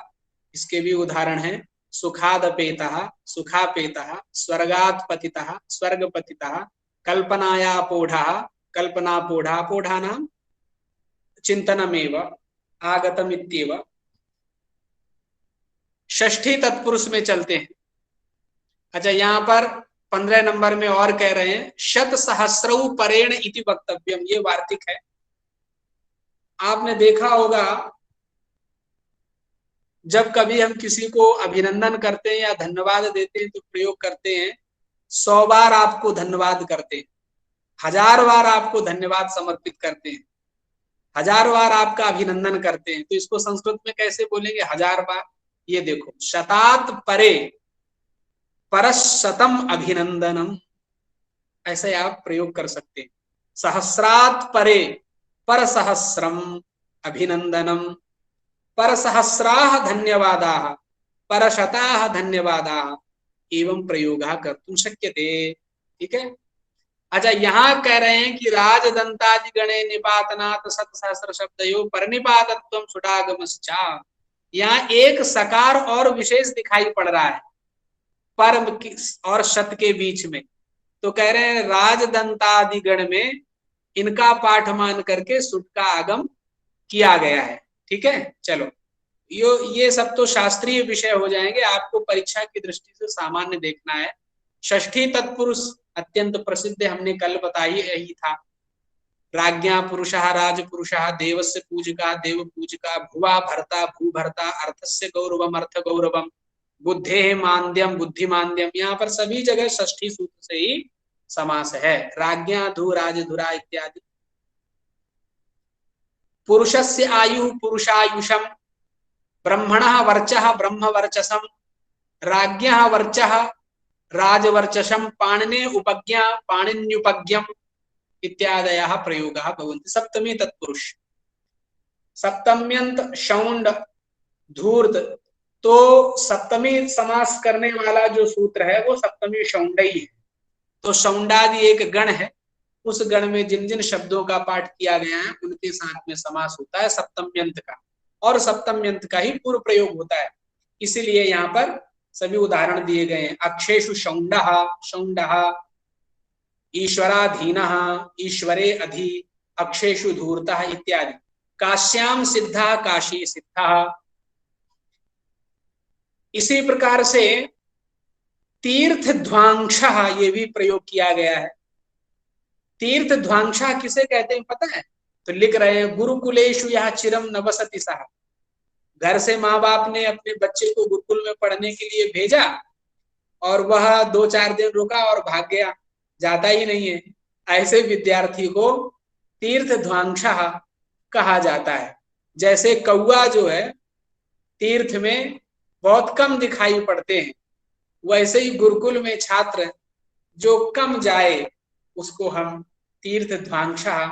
[SPEAKER 4] इसके भी उदाहरण है। सुखादपेतः सुखापेतः, स्वर्गात् पतितः स्वर्गपतितः, कल्पनायापोढः कल्पनापोढः, पोढानां चिंतनमेव आगतमित्येव। षष्ठी तत्पुरुष में चलते हैं। अच्छा, यहाँ पर 15 नंबर में और कह रहे हैं शत सहस्रौ परेण इति वक्तव्यम, ये वार्तिक है। आपने देखा होगा जब कभी हम किसी को अभिनंदन करते हैं या धन्यवाद देते हैं तो प्रयोग करते हैं 100 बार आपको धन्यवाद करते हैं, 1000 बार आपको धन्यवाद समर्पित करते हैं, 1000 बार आपका अभिनंदन करते हैं। तो इसको संस्कृत में कैसे बोलेंगे 1000 बार? ये देखो, शतात परे परशतम अभिनंदनम, ऐसे आप प्रयोग कर सकते हैं। सहस्रात् परे पर सहस्रम अभिनंदनम, पर सहस्राः धन्यवादाः पर शताः धन्यवादाः एवं प्रयोगः कर्तुं शक्यते। ठीक है। अच्छा, यहाँ कह रहे हैं कि राजदंतादि गणे निपातनात् सत सहस्र शब्दयो परनिपातत्वं सुडागमश्च। यहाँ एक सकार और विशेष दिखाई पड़ रहा है पर और शत के बीच में, तो कह रहे हैं राजदंतादि गण में इनका पाठ मान करके सुट का आगम किया गया है। ठीक है। चलो, ये सब तो शास्त्रीय विषय हो जाएंगे, आपको परीक्षा की दृष्टि से सामान्य देखना है। षष्ठी तत्पुरुष अत्यंत प्रसिद्ध, हमने कल बताई यही था। राज्ञा पुरुषः राजपुरुषः, देवस्य पूजका देव पूजका, भुवा भर्ता भूभर्ता, अर्थस्य गौरवम अर्थ गौरवम, बुद्धेः मान्द्यम बुद्धिमान्द्यम। यहाँ पर सभी जगह षष्ठी सूत्र से ही समास है। राज्ञा धू राजधुरा इत्यादि। पुरुषस्य आयु पुरुषायुषम, ब्रह्मणः वर्चः ब्रह्मवर्चसम, राज्ञः वर्चः राजवर्चसम, पाणिने उपज्ञा पाणिन्युपज्ञम इत्यादयः प्रयोगाः भवन्ति। सप्तमी तत्पुरुष, सप्तम्यंत शौंड धूर्त, तो सप्तमी समास करने वाला जो सूत्र है वो सप्तमी शौंडई है। तो शौंडादि एक गण है, उस गण में जिन जिन शब्दों का पाठ किया गया है उनके साथ में समास होता है सप्तम्यंत का, और सप्तम्यंत का ही पूर्व प्रयोग होता है। इसीलिए यहाँ पर सभी उदाहरण दिए गए हैं। अक्षेषु शौंडः शौंडः, ईश्वराधीनः ईश्वरे अधि, अक्षेषु धूर्तः इत्यादि। काश्याम सिद्धः काशी सिद्धः। इसी प्रकार से तीर्थ ध्वांक्षः, ये भी प्रयोग किया गया है। तीर्थ ध्वांक्षः किसे कहते हैं पता है? तो लिख रहे हैं गुरुकुलेषु यः चिरम नवसति सः। घर से माँ बाप ने अपने बच्चे को गुरुकुल में पढ़ने के लिए भेजा और वह 2-4 दिन रुका और भाग गया, जाता ही नहीं है। ऐसे विद्यार्थी को तीर्थ ध्वांक्षः कहा जाता है। जैसे कौआ जो है तीर्थ में बहुत कम दिखाई पड़ते हैं, वैसे ही गुरुकुल में छात्र जो कम जाए उसको हम तीर्थ ध्वांक्षः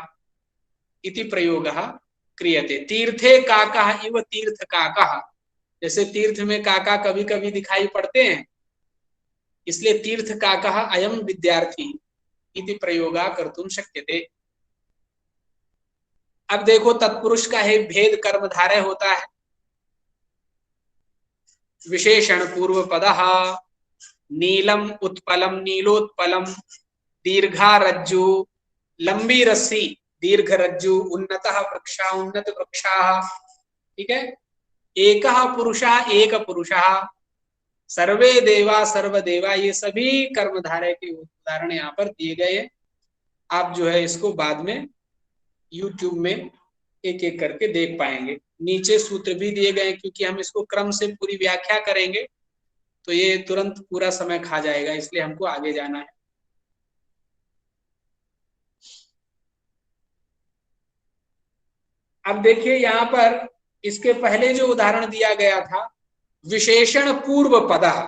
[SPEAKER 4] इति प्रयोगः क्रियते। तीर्थे काकः इव तीर्थ काकः, जैसे तीर्थ में काका कभी कभी दिखाई पड़ते हैं, इसलिए तीर्थ काकः अयम विद्यार्थी इति प्रयोगः कर्तुं शक्यते। अब देखो तत्पुरुष का है भेद कर्मधारय होता है। विशेषण पूर्व पदः, नीलम उत्पलम नीलोत्पलम, दीर्घा रज्जु लंबी रस्सी दीर्घ रज्जु, उन्नतः वृक्षा उन्नत वृक्षाः। ठीक है। एकः पुरुषः एक पुरुषः, सर्वे देवा सर्वदेवा, ये सभी कर्मधारय के उदाहरण यहाँ पर दिए गए हैं। आप जो है इसको बाद में YouTube में एक एक करके देख पाएंगे। नीचे सूत्र भी दिए गए हैं, क्योंकि हम इसको क्रम से पूरी व्याख्या करेंगे तो ये तुरंत पूरा समय खा जाएगा, इसलिए हमको आगे जाना है। अब देखिए यहाँ पर इसके पहले जो उदाहरण दिया गया था विशेषण पूर्व पदः।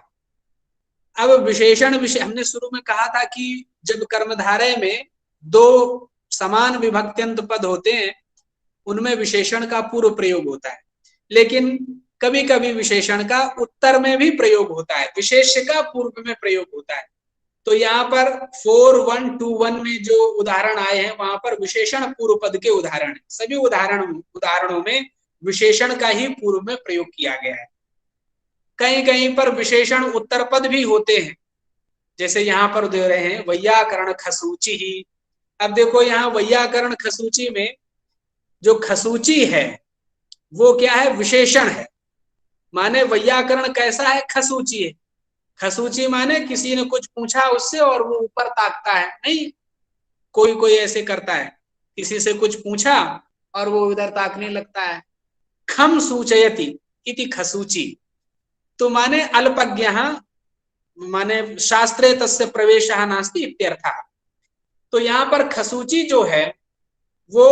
[SPEAKER 4] अब विशेषण विषय हमने शुरू में कहा था कि जब कर्मधारय में 2 समान विभक्त्यंत पद होते हैं उनमें विशेषण का पूर्व प्रयोग होता है, लेकिन कभी कभी विशेषण का उत्तर में भी प्रयोग होता है, विशेष्य का पूर्व में प्रयोग होता है। तो यहाँ पर 4121 में जो उदाहरण आए हैं वहां पर विशेषण पूर्व पद के उदाहरण है। सभी उदाहरणों में विशेषण का ही पूर्व में प्रयोग किया गया है। कहीं कहीं पर विशेषण उत्तर पद भी होते हैं, जैसे यहाँ पर दे रहे हैं वैयाकरण खसूची ही। अब देखो यहाँ वैयाकरण खसूची में जो खसूची है वो क्या है, विशेषण है। माने वैयाकरण कैसा है, खसूची है। खसूची माने किसी ने कुछ पूछा उससे और वो ऊपर ताकता है, नहीं कोई कोई ऐसे करता है, किसी से कुछ पूछा और वो उधर ताकने लगता है। खम सूचयति इति खसूची, तो माने अल्पज्ञ माने शास्त्रे तस्य प्रवेशः नास्ति इत्यर्थः। तो यहाँ पर खसूची जो है वो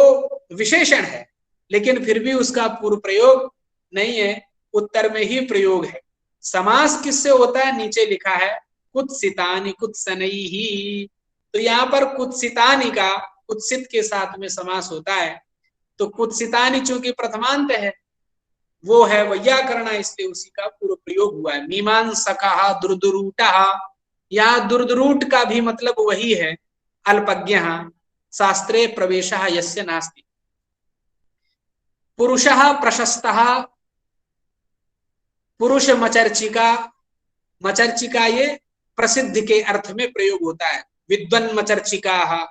[SPEAKER 4] विशेषण है, लेकिन फिर भी उसका पूर्व प्रयोग नहीं है, उत्तर में ही प्रयोग है। समास किससे होता है, नीचे लिखा है कुत्सितानि कुत्सनैहि। तो यहाँ पर कुत्सितानि का कुत्सित के साथ में समास होता है, तो कुत्सितानि चूंकि प्रथमांत है वो है वैयाकरण, इसलिए उसी का पूर्व प्रयोग हुआ है। मीमांसकः दुर्दुरूटः, यहाँ दुर्दुरूट का भी मतलब वही है, अल्पज्ञः शास्त्रे प्रवेशः यस्य नास्ति। पुरुषः प्रशस्तः, पुरुष मचर्चिका, मचर्चिका ये प्रसिद्ध के अर्थ में प्रयोग होता है। विद्वन मचर्चिका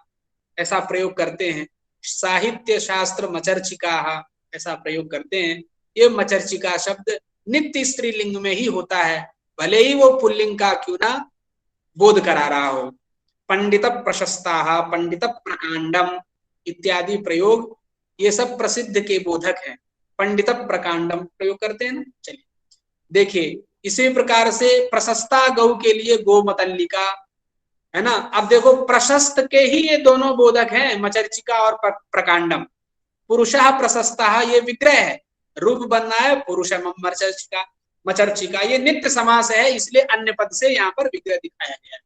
[SPEAKER 4] ऐसा प्रयोग करते हैं, साहित्य शास्त्र मचर्चिका ऐसा प्रयोग करते हैं। ये मचर्चिका शब्द नित्य स्त्रीलिंग में ही होता है, भले ही वो पुल्लिंग का क्यों ना बोध करा रहा हो। पंडित प्रशस्ता, पंडित प्रकांडम इत्यादि प्रयोग ये सब प्रसिद्ध के बोधक हैं। पंडित प्रकांडम प्रयोग करते हैं ना। चलिए देखिए, इसी प्रकार से प्रशस्ता गौ के लिए गोमतल्लिका है ना। अब देखो प्रशस्त के ही ये दोनों बोधक हैं, मचर्चिका और प्रकांडम। पुरुषः प्रशस्तः ये विग्रह है, रूप बनना है पुरुष मचर्चिका, मचर्चिका ये नित्य समास है, इसलिए अन्य पद से यहाँ पर विग्रह दिखाया गया है।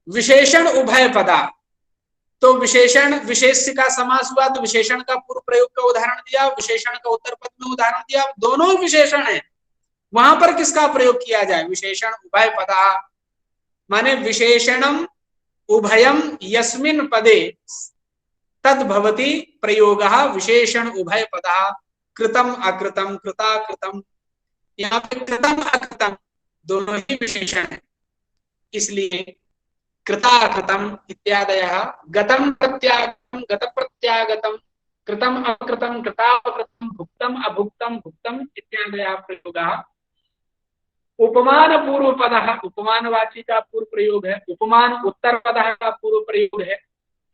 [SPEAKER 4] विशेषण उभय पदा, तो विशेषण विशेष का समास हुआ तो विशेषण का पूर्व प्रयोग का उदाहरण दिया, विशेषण का उत्तर पद में उदाहरण दिया। दोनों विशेषण है, वहां पर किसका प्रयोग किया जाए, विशेषण उभय पदा माने विशेषणम उभयम यस्मिन् पदे तद भवति प्रयोगः विशेषण उभय पदा। कृतम अकृतम, कृता कृतम, यहाँ पे कृतम अकृतम दोनों ही विशेषण है, इसलिए कृता कृतम इत्यादयः गतम प्रत्यागतम गत प्रत्यागतम, कृतम अकृतम, कृता अकृतम, भुक्तम अभुक्तम, भुक्तम इत्यादयः प्रयोगः। उपमान पूर्व पदः, उपमानवाची का पूर्व प्रयोग है। उपमान उत्तर पदः का पूर्व प्रयोग है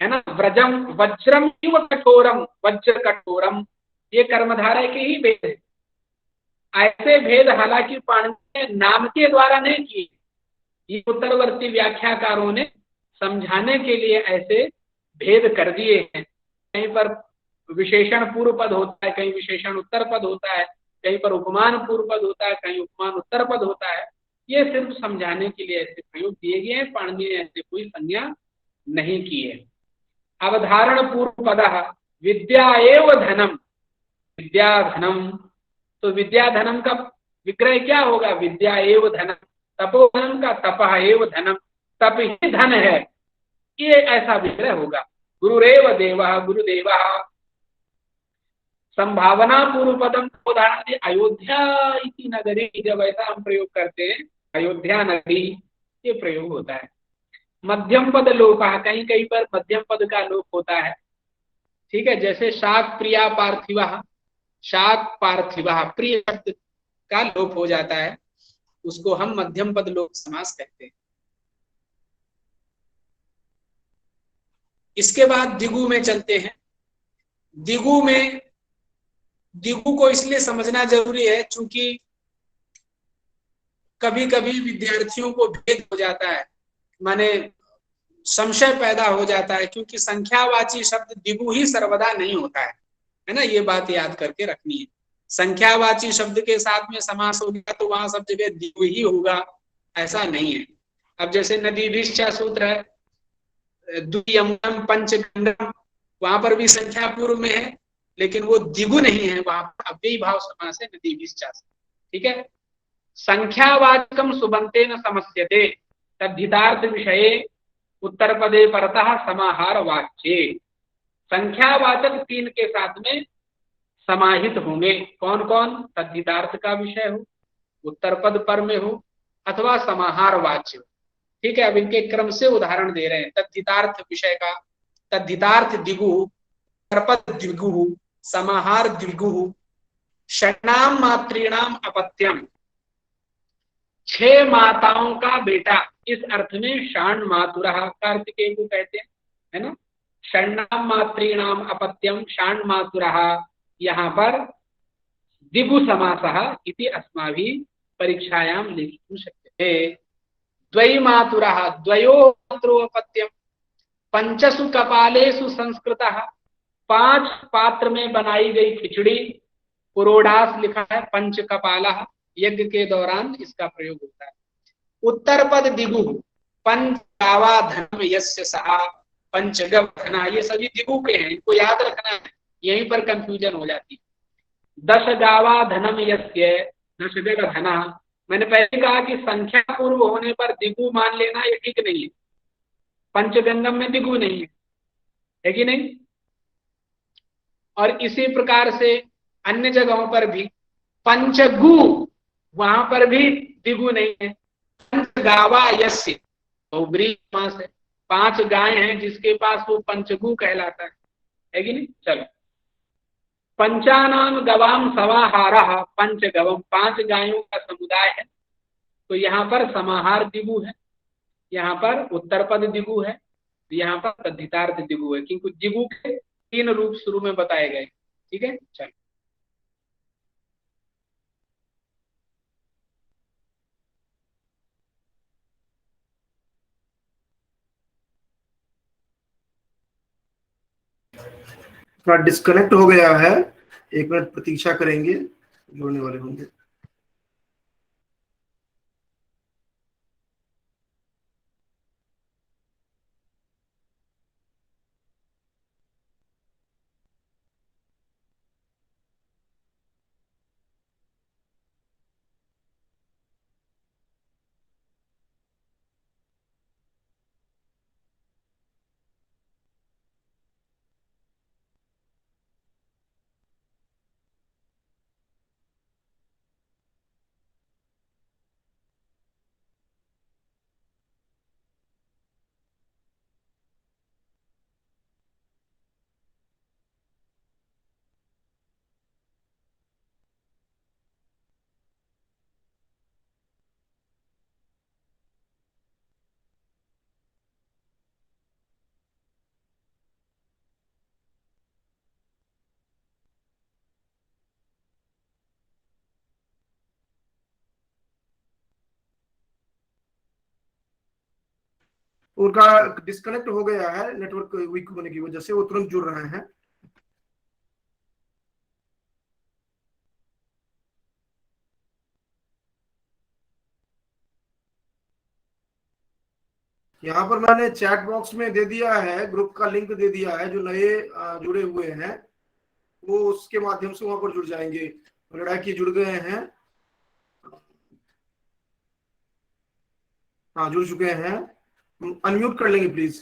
[SPEAKER 4] ना। व्रजम वज्रम इव कठोरम, वज्र कठोरम ये कर्मधारय के ही भेद है। ऐसे भेद हालांकि पाणिनि ने नाम के द्वारा नहीं किए, ये उत्तरवर्ती व्याख्याकारों ने समझाने के लिए ऐसे भेद कर दिए हैं। कहीं पर विशेषण पूर्व पद होता है, कहीं विशेषण उत्तर पद होता है, कहीं पर उपमान पूर्व पद होता है, कहीं उपमान उत्तर पद होता है। ये सिर्फ समझाने के लिए ऐसे प्रयोग दिए गए हैं, पाणिनि ने ऐसे कोई संज्ञा नहीं की है। अवधारण पूर्व पदः विद्या एव धनम, विद्या धनम, तो विद्या धनम का विग्रह क्या होगा, विद्या एव धनम। तपोधनम का तपः एव धनम, तप ही धन है, ये ऐसा विग्रह होगा। गुरुरेव देवः, गुरुदेवः। संभावना पूर्व पदम उदाहरण दिए, अयोध्या इति नगरी, जब ऐसा हम प्रयोग करते हैं अयोध्या नगरी, ये प्रयोग होता है। मध्यम पद लोपः, कहीं कहीं पर मध्यम पद का लोप होता है, ठीक है। जैसे शाक प्रिया पार्थिवः, शाक पार्थिवः प्रिय शब्द का लोप हो जाता है, उसको हम मध्यम पद लोप समास कहते हैं। इसके बाद दिगु में चलते हैं। दिगु में, दिगु को इसलिए समझना जरूरी है क्योंकि कभी कभी विद्यार्थियों को भेद हो जाता है, माने संशय पैदा हो जाता है, क्योंकि संख्यावाची शब्द दिगु ही सर्वदा नहीं होता है ना। ये बात याद करके रखनी है। संख्यावाची शब्द के साथ में समास हो गया तो वहां सब जगह दिगु ही होगा, ऐसा नहीं है। अब जैसे नदीभिश्च सूत्र है, द्वितीयम पंचगंडम, वहां पर भी संख्या पूर्व में है, लेकिन वो दिगु नहीं है, वहां पर अव्ययी भाव समास है नदीभिश्च, ठीक है। संख्यावाचकम सुबंतेन समस्यते तद्धितार्थ विषये उत्तर पदे परतः समाहार वाच्ये। संख्यावाचक तीन के साथ में समाहित होंगे, कौन कौन, तद्धितार्थ का विषय हो, उत्तर पद पर में हो अथवा समाहार वाच्य हो। ठीक है, अब इनके क्रम से उदाहरण दे रहे हैं। तद्धितार्थ विषय का तद्धितार्थ द्विगु, उत्तरपद द्विगु, समाहार द्विगु, षण्णाम मातृणाम अपत्यम, 6 माताओं का बेटा। इस अर्थ में षाण मातुरः का अर्थ के को कहते हैं, है ना। षण्णाम मातृणाम अपत्यम षाण मातुरः, यहाँ पर दिगु समासः इति अस्माभिः परीक्षायां लिखितुं शक्यते। द्वै मातुरः द्वयो मातृपत्यम, पंचसु कपालेषु संस्कृतः, 5 पात्र में बनाई गई खिचड़ी। पुरोडास लिखा है, पंच कपालः, यज्ञ के दौरान इसका प्रयोग होता है। उत्तर पद दिगु, पंचगावा धनम यस्य सहा, पंचगव धना, ये सभी दिगु के हैं, इनको याद रखना है, यहीं पर कंफ्यूजन हो जाती है। 10 गावा धनम यस्य, 10 गव धना। मैंने पहले कहा कि संख्या पूर्व होने पर दिगु मान लेना ये ठीक नहीं है। पंचगंगम में दिगु नहीं है कि नहीं। और इसी प्रकार से अन्य जगहों पर भी पंचगु, वहां पर भी दिगु नहीं है। पंचगावा यस्य, तो ब्रीमास है, 5 गाय हैं जिसके पास वो पंचगु कहलाता है कि नहीं। चलो, पंचानाम गवाम समाहारः पंचगवम, 5 गायों का समुदाय है, तो यहाँ पर समाहार दिगु है, यहाँ पर उत्तर पद दिगु है, यहाँ पर तद्धितार्थ दिगु है, क्योंकि दिगु के 3 रूप शुरू में बताए गए। ठीक है, चलो।
[SPEAKER 3] थोड़ा डिस्कनेक्ट हो गया है, 1 मिनट प्रतीक्षा करेंगे, जुड़ने वाले होंगे। उनका डिस्कनेक्ट हो गया है, नेटवर्क वीक होने की वजह से, वो तुरंत जुड़ रहे हैं। यहाँ पर मैंने चैट बॉक्स में दे दिया है, ग्रुप का लिंक दे दिया है, जो नए जुड़े हुए हैं वो उसके माध्यम से वहां पर जुड़ जाएंगे। लड़ाकी जुड़ गए हैं, हाँ जुड़ चुके हैं, अनम्यूट कर लेंगे प्लीज।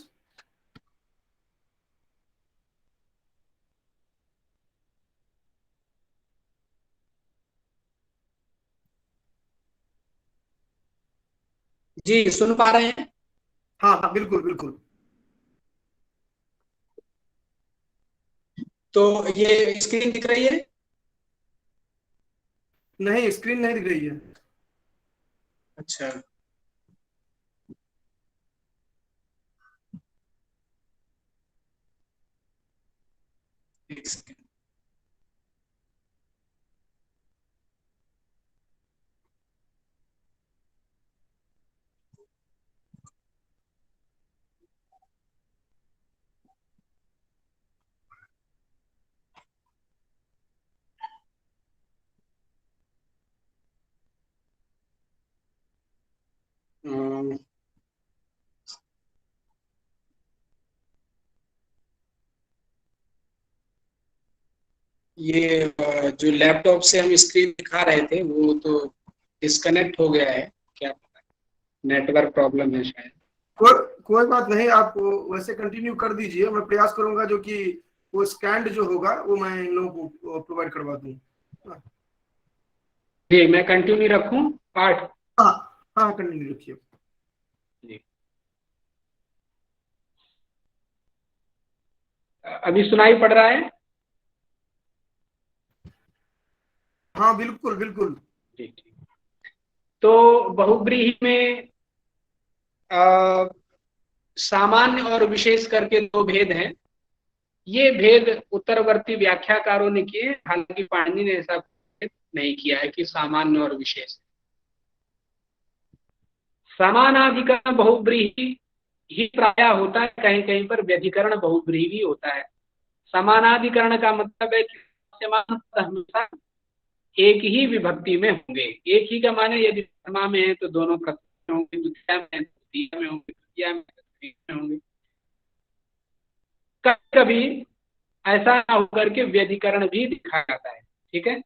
[SPEAKER 4] जी सुन पा रहे हैं?
[SPEAKER 3] हाँ हाँ बिल्कुल बिल्कुल।
[SPEAKER 4] तो ये स्क्रीन दिख रही है?
[SPEAKER 3] नहीं, स्क्रीन नहीं दिख रही है।
[SPEAKER 4] अच्छा, एक सेकंड। ये जो लैपटॉप से हम स्क्रीन दिखा रहे थे वो तो डिस्कनेक्ट हो गया है, क्या पता, नेटवर्क प्रॉब्लम है शायद।
[SPEAKER 3] कोई बात नहीं, आप वैसे कंटिन्यू कर दीजिए, मैं प्रयास करूंगा जो कि वो स्कैंड जो होगा वो मैं इन लोगों को प्रोवाइड करवा दूं।
[SPEAKER 4] जी मैं कंटिन्यू रखूं पाठ?
[SPEAKER 3] हाँ हाँ, कंटिन्यू रखिए।
[SPEAKER 4] जी अभी सुनाई पड़ रहा है?
[SPEAKER 3] हाँ बिल्कुल बिल्कुल।
[SPEAKER 4] जी ठीक। तो बहुब्रीहि में सामान्य और विशेष करके दो भेद हैं। ये भेद उत्तरवर्ती व्याख्याकारों ने किए, हालांकि पाणिनि ने ऐसा भेद नहीं किया है कि सामान्य और विशेष। समानाधिकरण बहुब्रीहि ही प्राय होता है, कहीं कहीं पर व्यधिकरण बहुब्रीहि भी होता है। समानाधिकरण का मतलब है कि समान पद हमेशा एक ही विभक्ति में होंगे। एक ही का माने यदि प्रथमा में है तो दोनों प्रथमा में होंगे, द्वितीया में है तो तृतीया में होंगे, तृतीया में तो तृतीया में होंगे। कभी कभी ऐसा ना होकर के व्यधिकरण भी दिखा जाता है। ठीक है।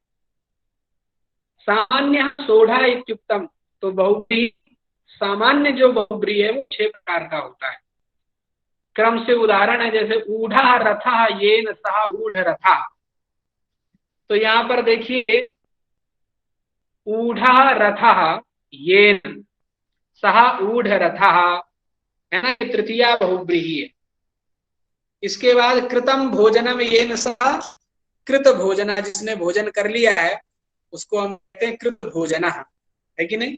[SPEAKER 4] सामान्य सोढ़ा इत्युक्तम, तो बहुब्रीहि सामान्य जो बहुब्रीहि है वो 6 प्रकार का होता है। क्रम से उदाहरण है, जैसे ऊढ़ा रथा येन सह ऊढ़ रथा। तो यहां पर देखिए ऊढ़ा रथः येन सह ऊढ़ रथः, है ना, तृतीया बहुब्रीहि है। इसके बाद कृतम भोजनम येन सह कृत भोजना, जिसने भोजन कर लिया है उसको हम कहते हैं कृत भोजना, है कि नहीं।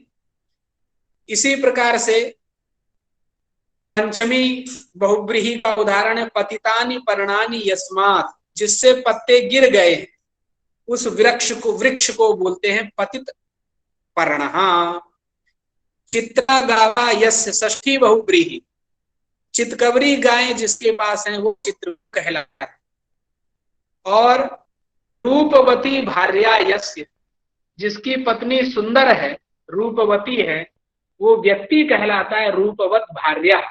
[SPEAKER 4] इसी प्रकार से पंचमी बहुब्रीहि का उदाहरण है पतितानि पर्णानि यस्मात्, जिससे पत्ते गिर गए हैं उस वृक्ष को बोलते हैं पतित पर्णः। चित्रा गावा यस्य, षष्ठी बहुब्रीहि, चितकबरी गायें जिसके पास हैं वो चित्र कहलाता है। और रूपवती भार्या यस्य, जिसकी पत्नी सुंदर है, रूपवती है, वो व्यक्ति कहलाता है रूपवत भार्या।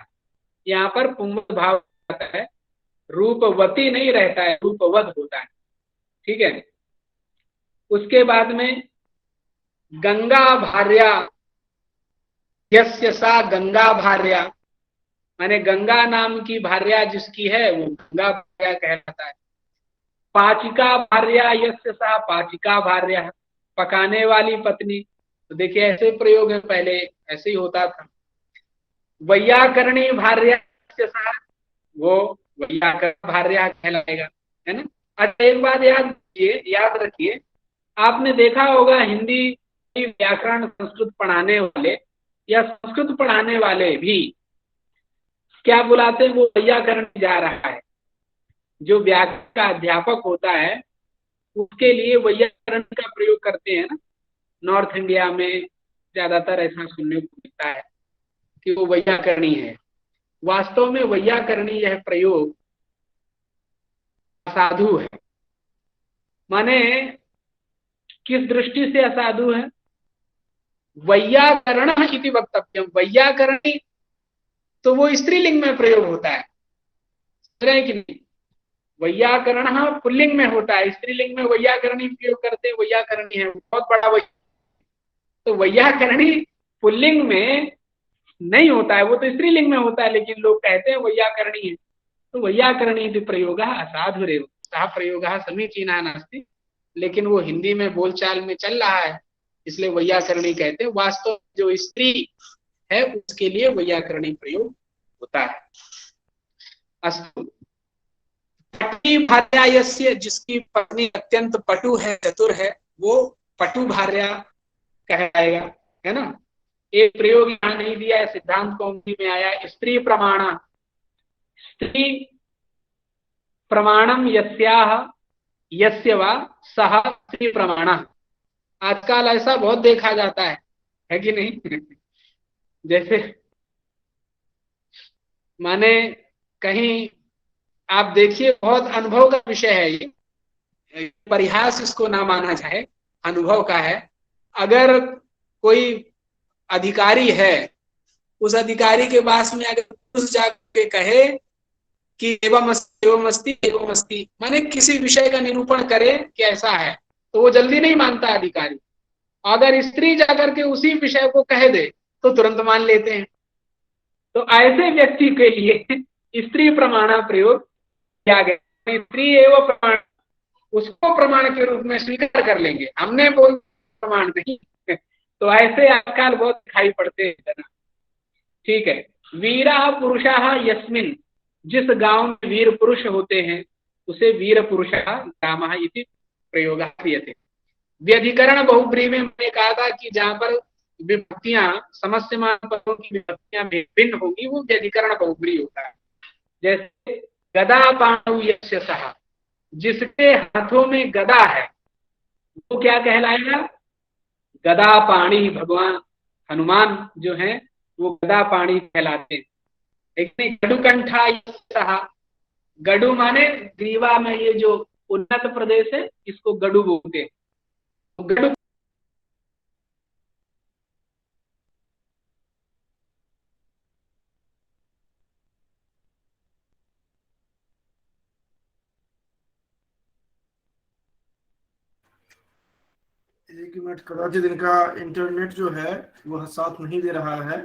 [SPEAKER 4] यहाँ पर पुंगव भाव आता है, रूपवती नहीं रहता है, रूपवत होता है। ठीक है। उसके बाद में गंगा भार्या यस्य सा गंगा भार्या, माने गंगा नाम की भार्या जिसकी है वो गंगा भार्या कहलाता है। पाचिका भार्या यस्य सा पाचिका भार्या, पकाने वाली पत्नी। तो देखिए ऐसे प्रयोग है, पहले ऐसे ही होता था। वैयाकरणी भार्या यस्य सा, वो वैयाकरण भार्या कहलाएगा, है ना। अच्छा एक बात याद रखिए, आपने देखा होगा हिंदी व्याकरण संस्कृत पढ़ाने वाले या संस्कृत पढ़ाने वाले भी क्या बुलाते हैं, वो वैयाकरण जा रहा है। जो व्याकरण का अध्यापक होता है उसके लिए वैयाकरण का प्रयोग करते हैं ना। नॉर्थ इंडिया में ज्यादातर ऐसा सुनने को मिलता है कि वो वैयाकरणी है। वास्तव में वैयाकरणी यह प्रयोग असाधु है। माने किस दृष्टि से असाधु है? वैयाकरण इति वक्तव्यम, वैयाकरणी तो वो स्त्रीलिंग में प्रयोग होता है, कि नहीं। वैयाकरण पुल्लिंग में होता है, स्त्रीलिंग में वैयाकरणी प्रयोग करते हैं, वैयाकरणी है बहुत बड़ा वैया। तो वैयाकरणी पुल्लिंग में नहीं होता है, वो तो स्त्रीलिंग में होता है, लेकिन लोग कहते हैं वैयाकरणी है। तो वैयाकरणी प्रयोग असाधुरेव, सह प्रयोग समीचीना नास्ति, लेकिन वो हिंदी में बोलचाल में चल रहा है इसलिए वैयाकरणी कहते हैं। वास्तव जो स्त्री है उसके लिए वैयाकरणी प्रयोग होता है। अस्तु। पटी भार्या यस्य, जिसकी पत्नी अत्यंत पटु है, चतुर है, वो पटु भार्या कहलाएगा, है ना। एक प्रयोग यहाँ नहीं दिया है, सिद्धांत कौमुदी में आया, स्त्री प्रमाण, स्त्री प्रमाणम यस्याह यस्य वा सह स्त्री प्रमाण। आजकल ऐसा बहुत देखा जाता है कि नहीं। जैसे माने कहीं आप देखिए, बहुत अनुभव का विषय है ये, परिहास इसको ना माना जाए, अनुभव का है। अगर कोई अधिकारी है, उस अधिकारी के पास में अगर पुरुष जाके कहे कि एवं अस्ति, माने किसी विषय का निरूपण करे कि ऐसा है, तो वो जल्दी नहीं मानता अधिकारी। अगर स्त्री जाकर के उसी विषय को कह दे तो तुरंत मान लेते हैं। तो ऐसे व्यक्ति के लिए स्त्री प्रमाण प्रयोग किया गया। स्त्री एवं प्रमाण, उसको प्रमाण के रूप में स्वीकार कर लेंगे। हमने बोल प्रमाण नहीं। तो ऐसे आजकल बहुत दिखाई पड़ते हैं जना। ठीक है। वीरा पुरुषः यस्मिन, जिस गांव में वीर पुरुष होते हैं उसे वीर पुरुषः ग्रामः इति प्रयोगः क्रियते। व्यधिकरण बहुब्रीहि में मैंने कहा था कि जहां पर विभक्तियां समस्यमान पदों की विभक्तियां भिन्न होगी वो व्यधिकरण बहुब्रीहि होता है। जैसे गदा पाणौ यस्य सः, जिसके हाथों में गदा है वो क्या कहलाएगा? गदा पाणी। भगवान हनुमान जो है वो गदा पाणी कहलाते हैं। लेकिन गडुकंठा यस्य सः, गडु माने ग्रीवा में ये जो उन्नत प्रदेश है इसको गडु बोलते हैं। गडु
[SPEAKER 3] एक मिनट, कदाचित इनका इंटरनेट जो है वह साथ नहीं दे रहा है।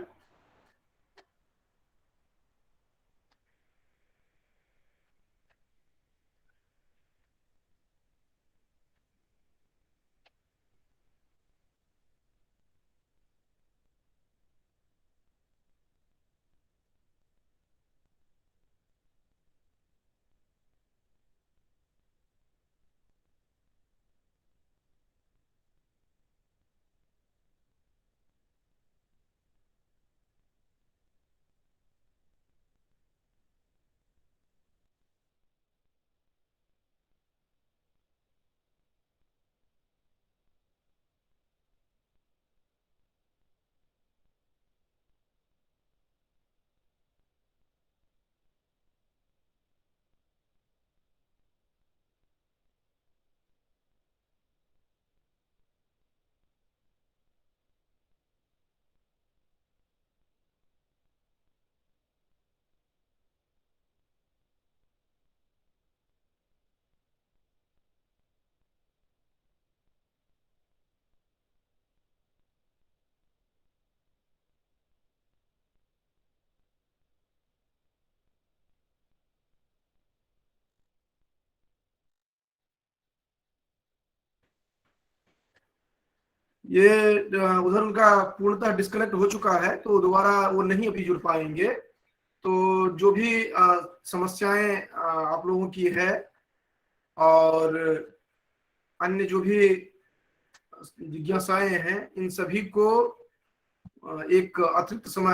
[SPEAKER 3] ये उधर उनका पूर्णतः डिस्कनेक्ट हो चुका है, तो दोबारा वो नहीं अभी जुड़ पाएंगे। तो जो भी समस्याएं आप लोगों की है और अन्य जो भी जिज्ञासाएं हैं इन सभी को एक अतिरिक्त समय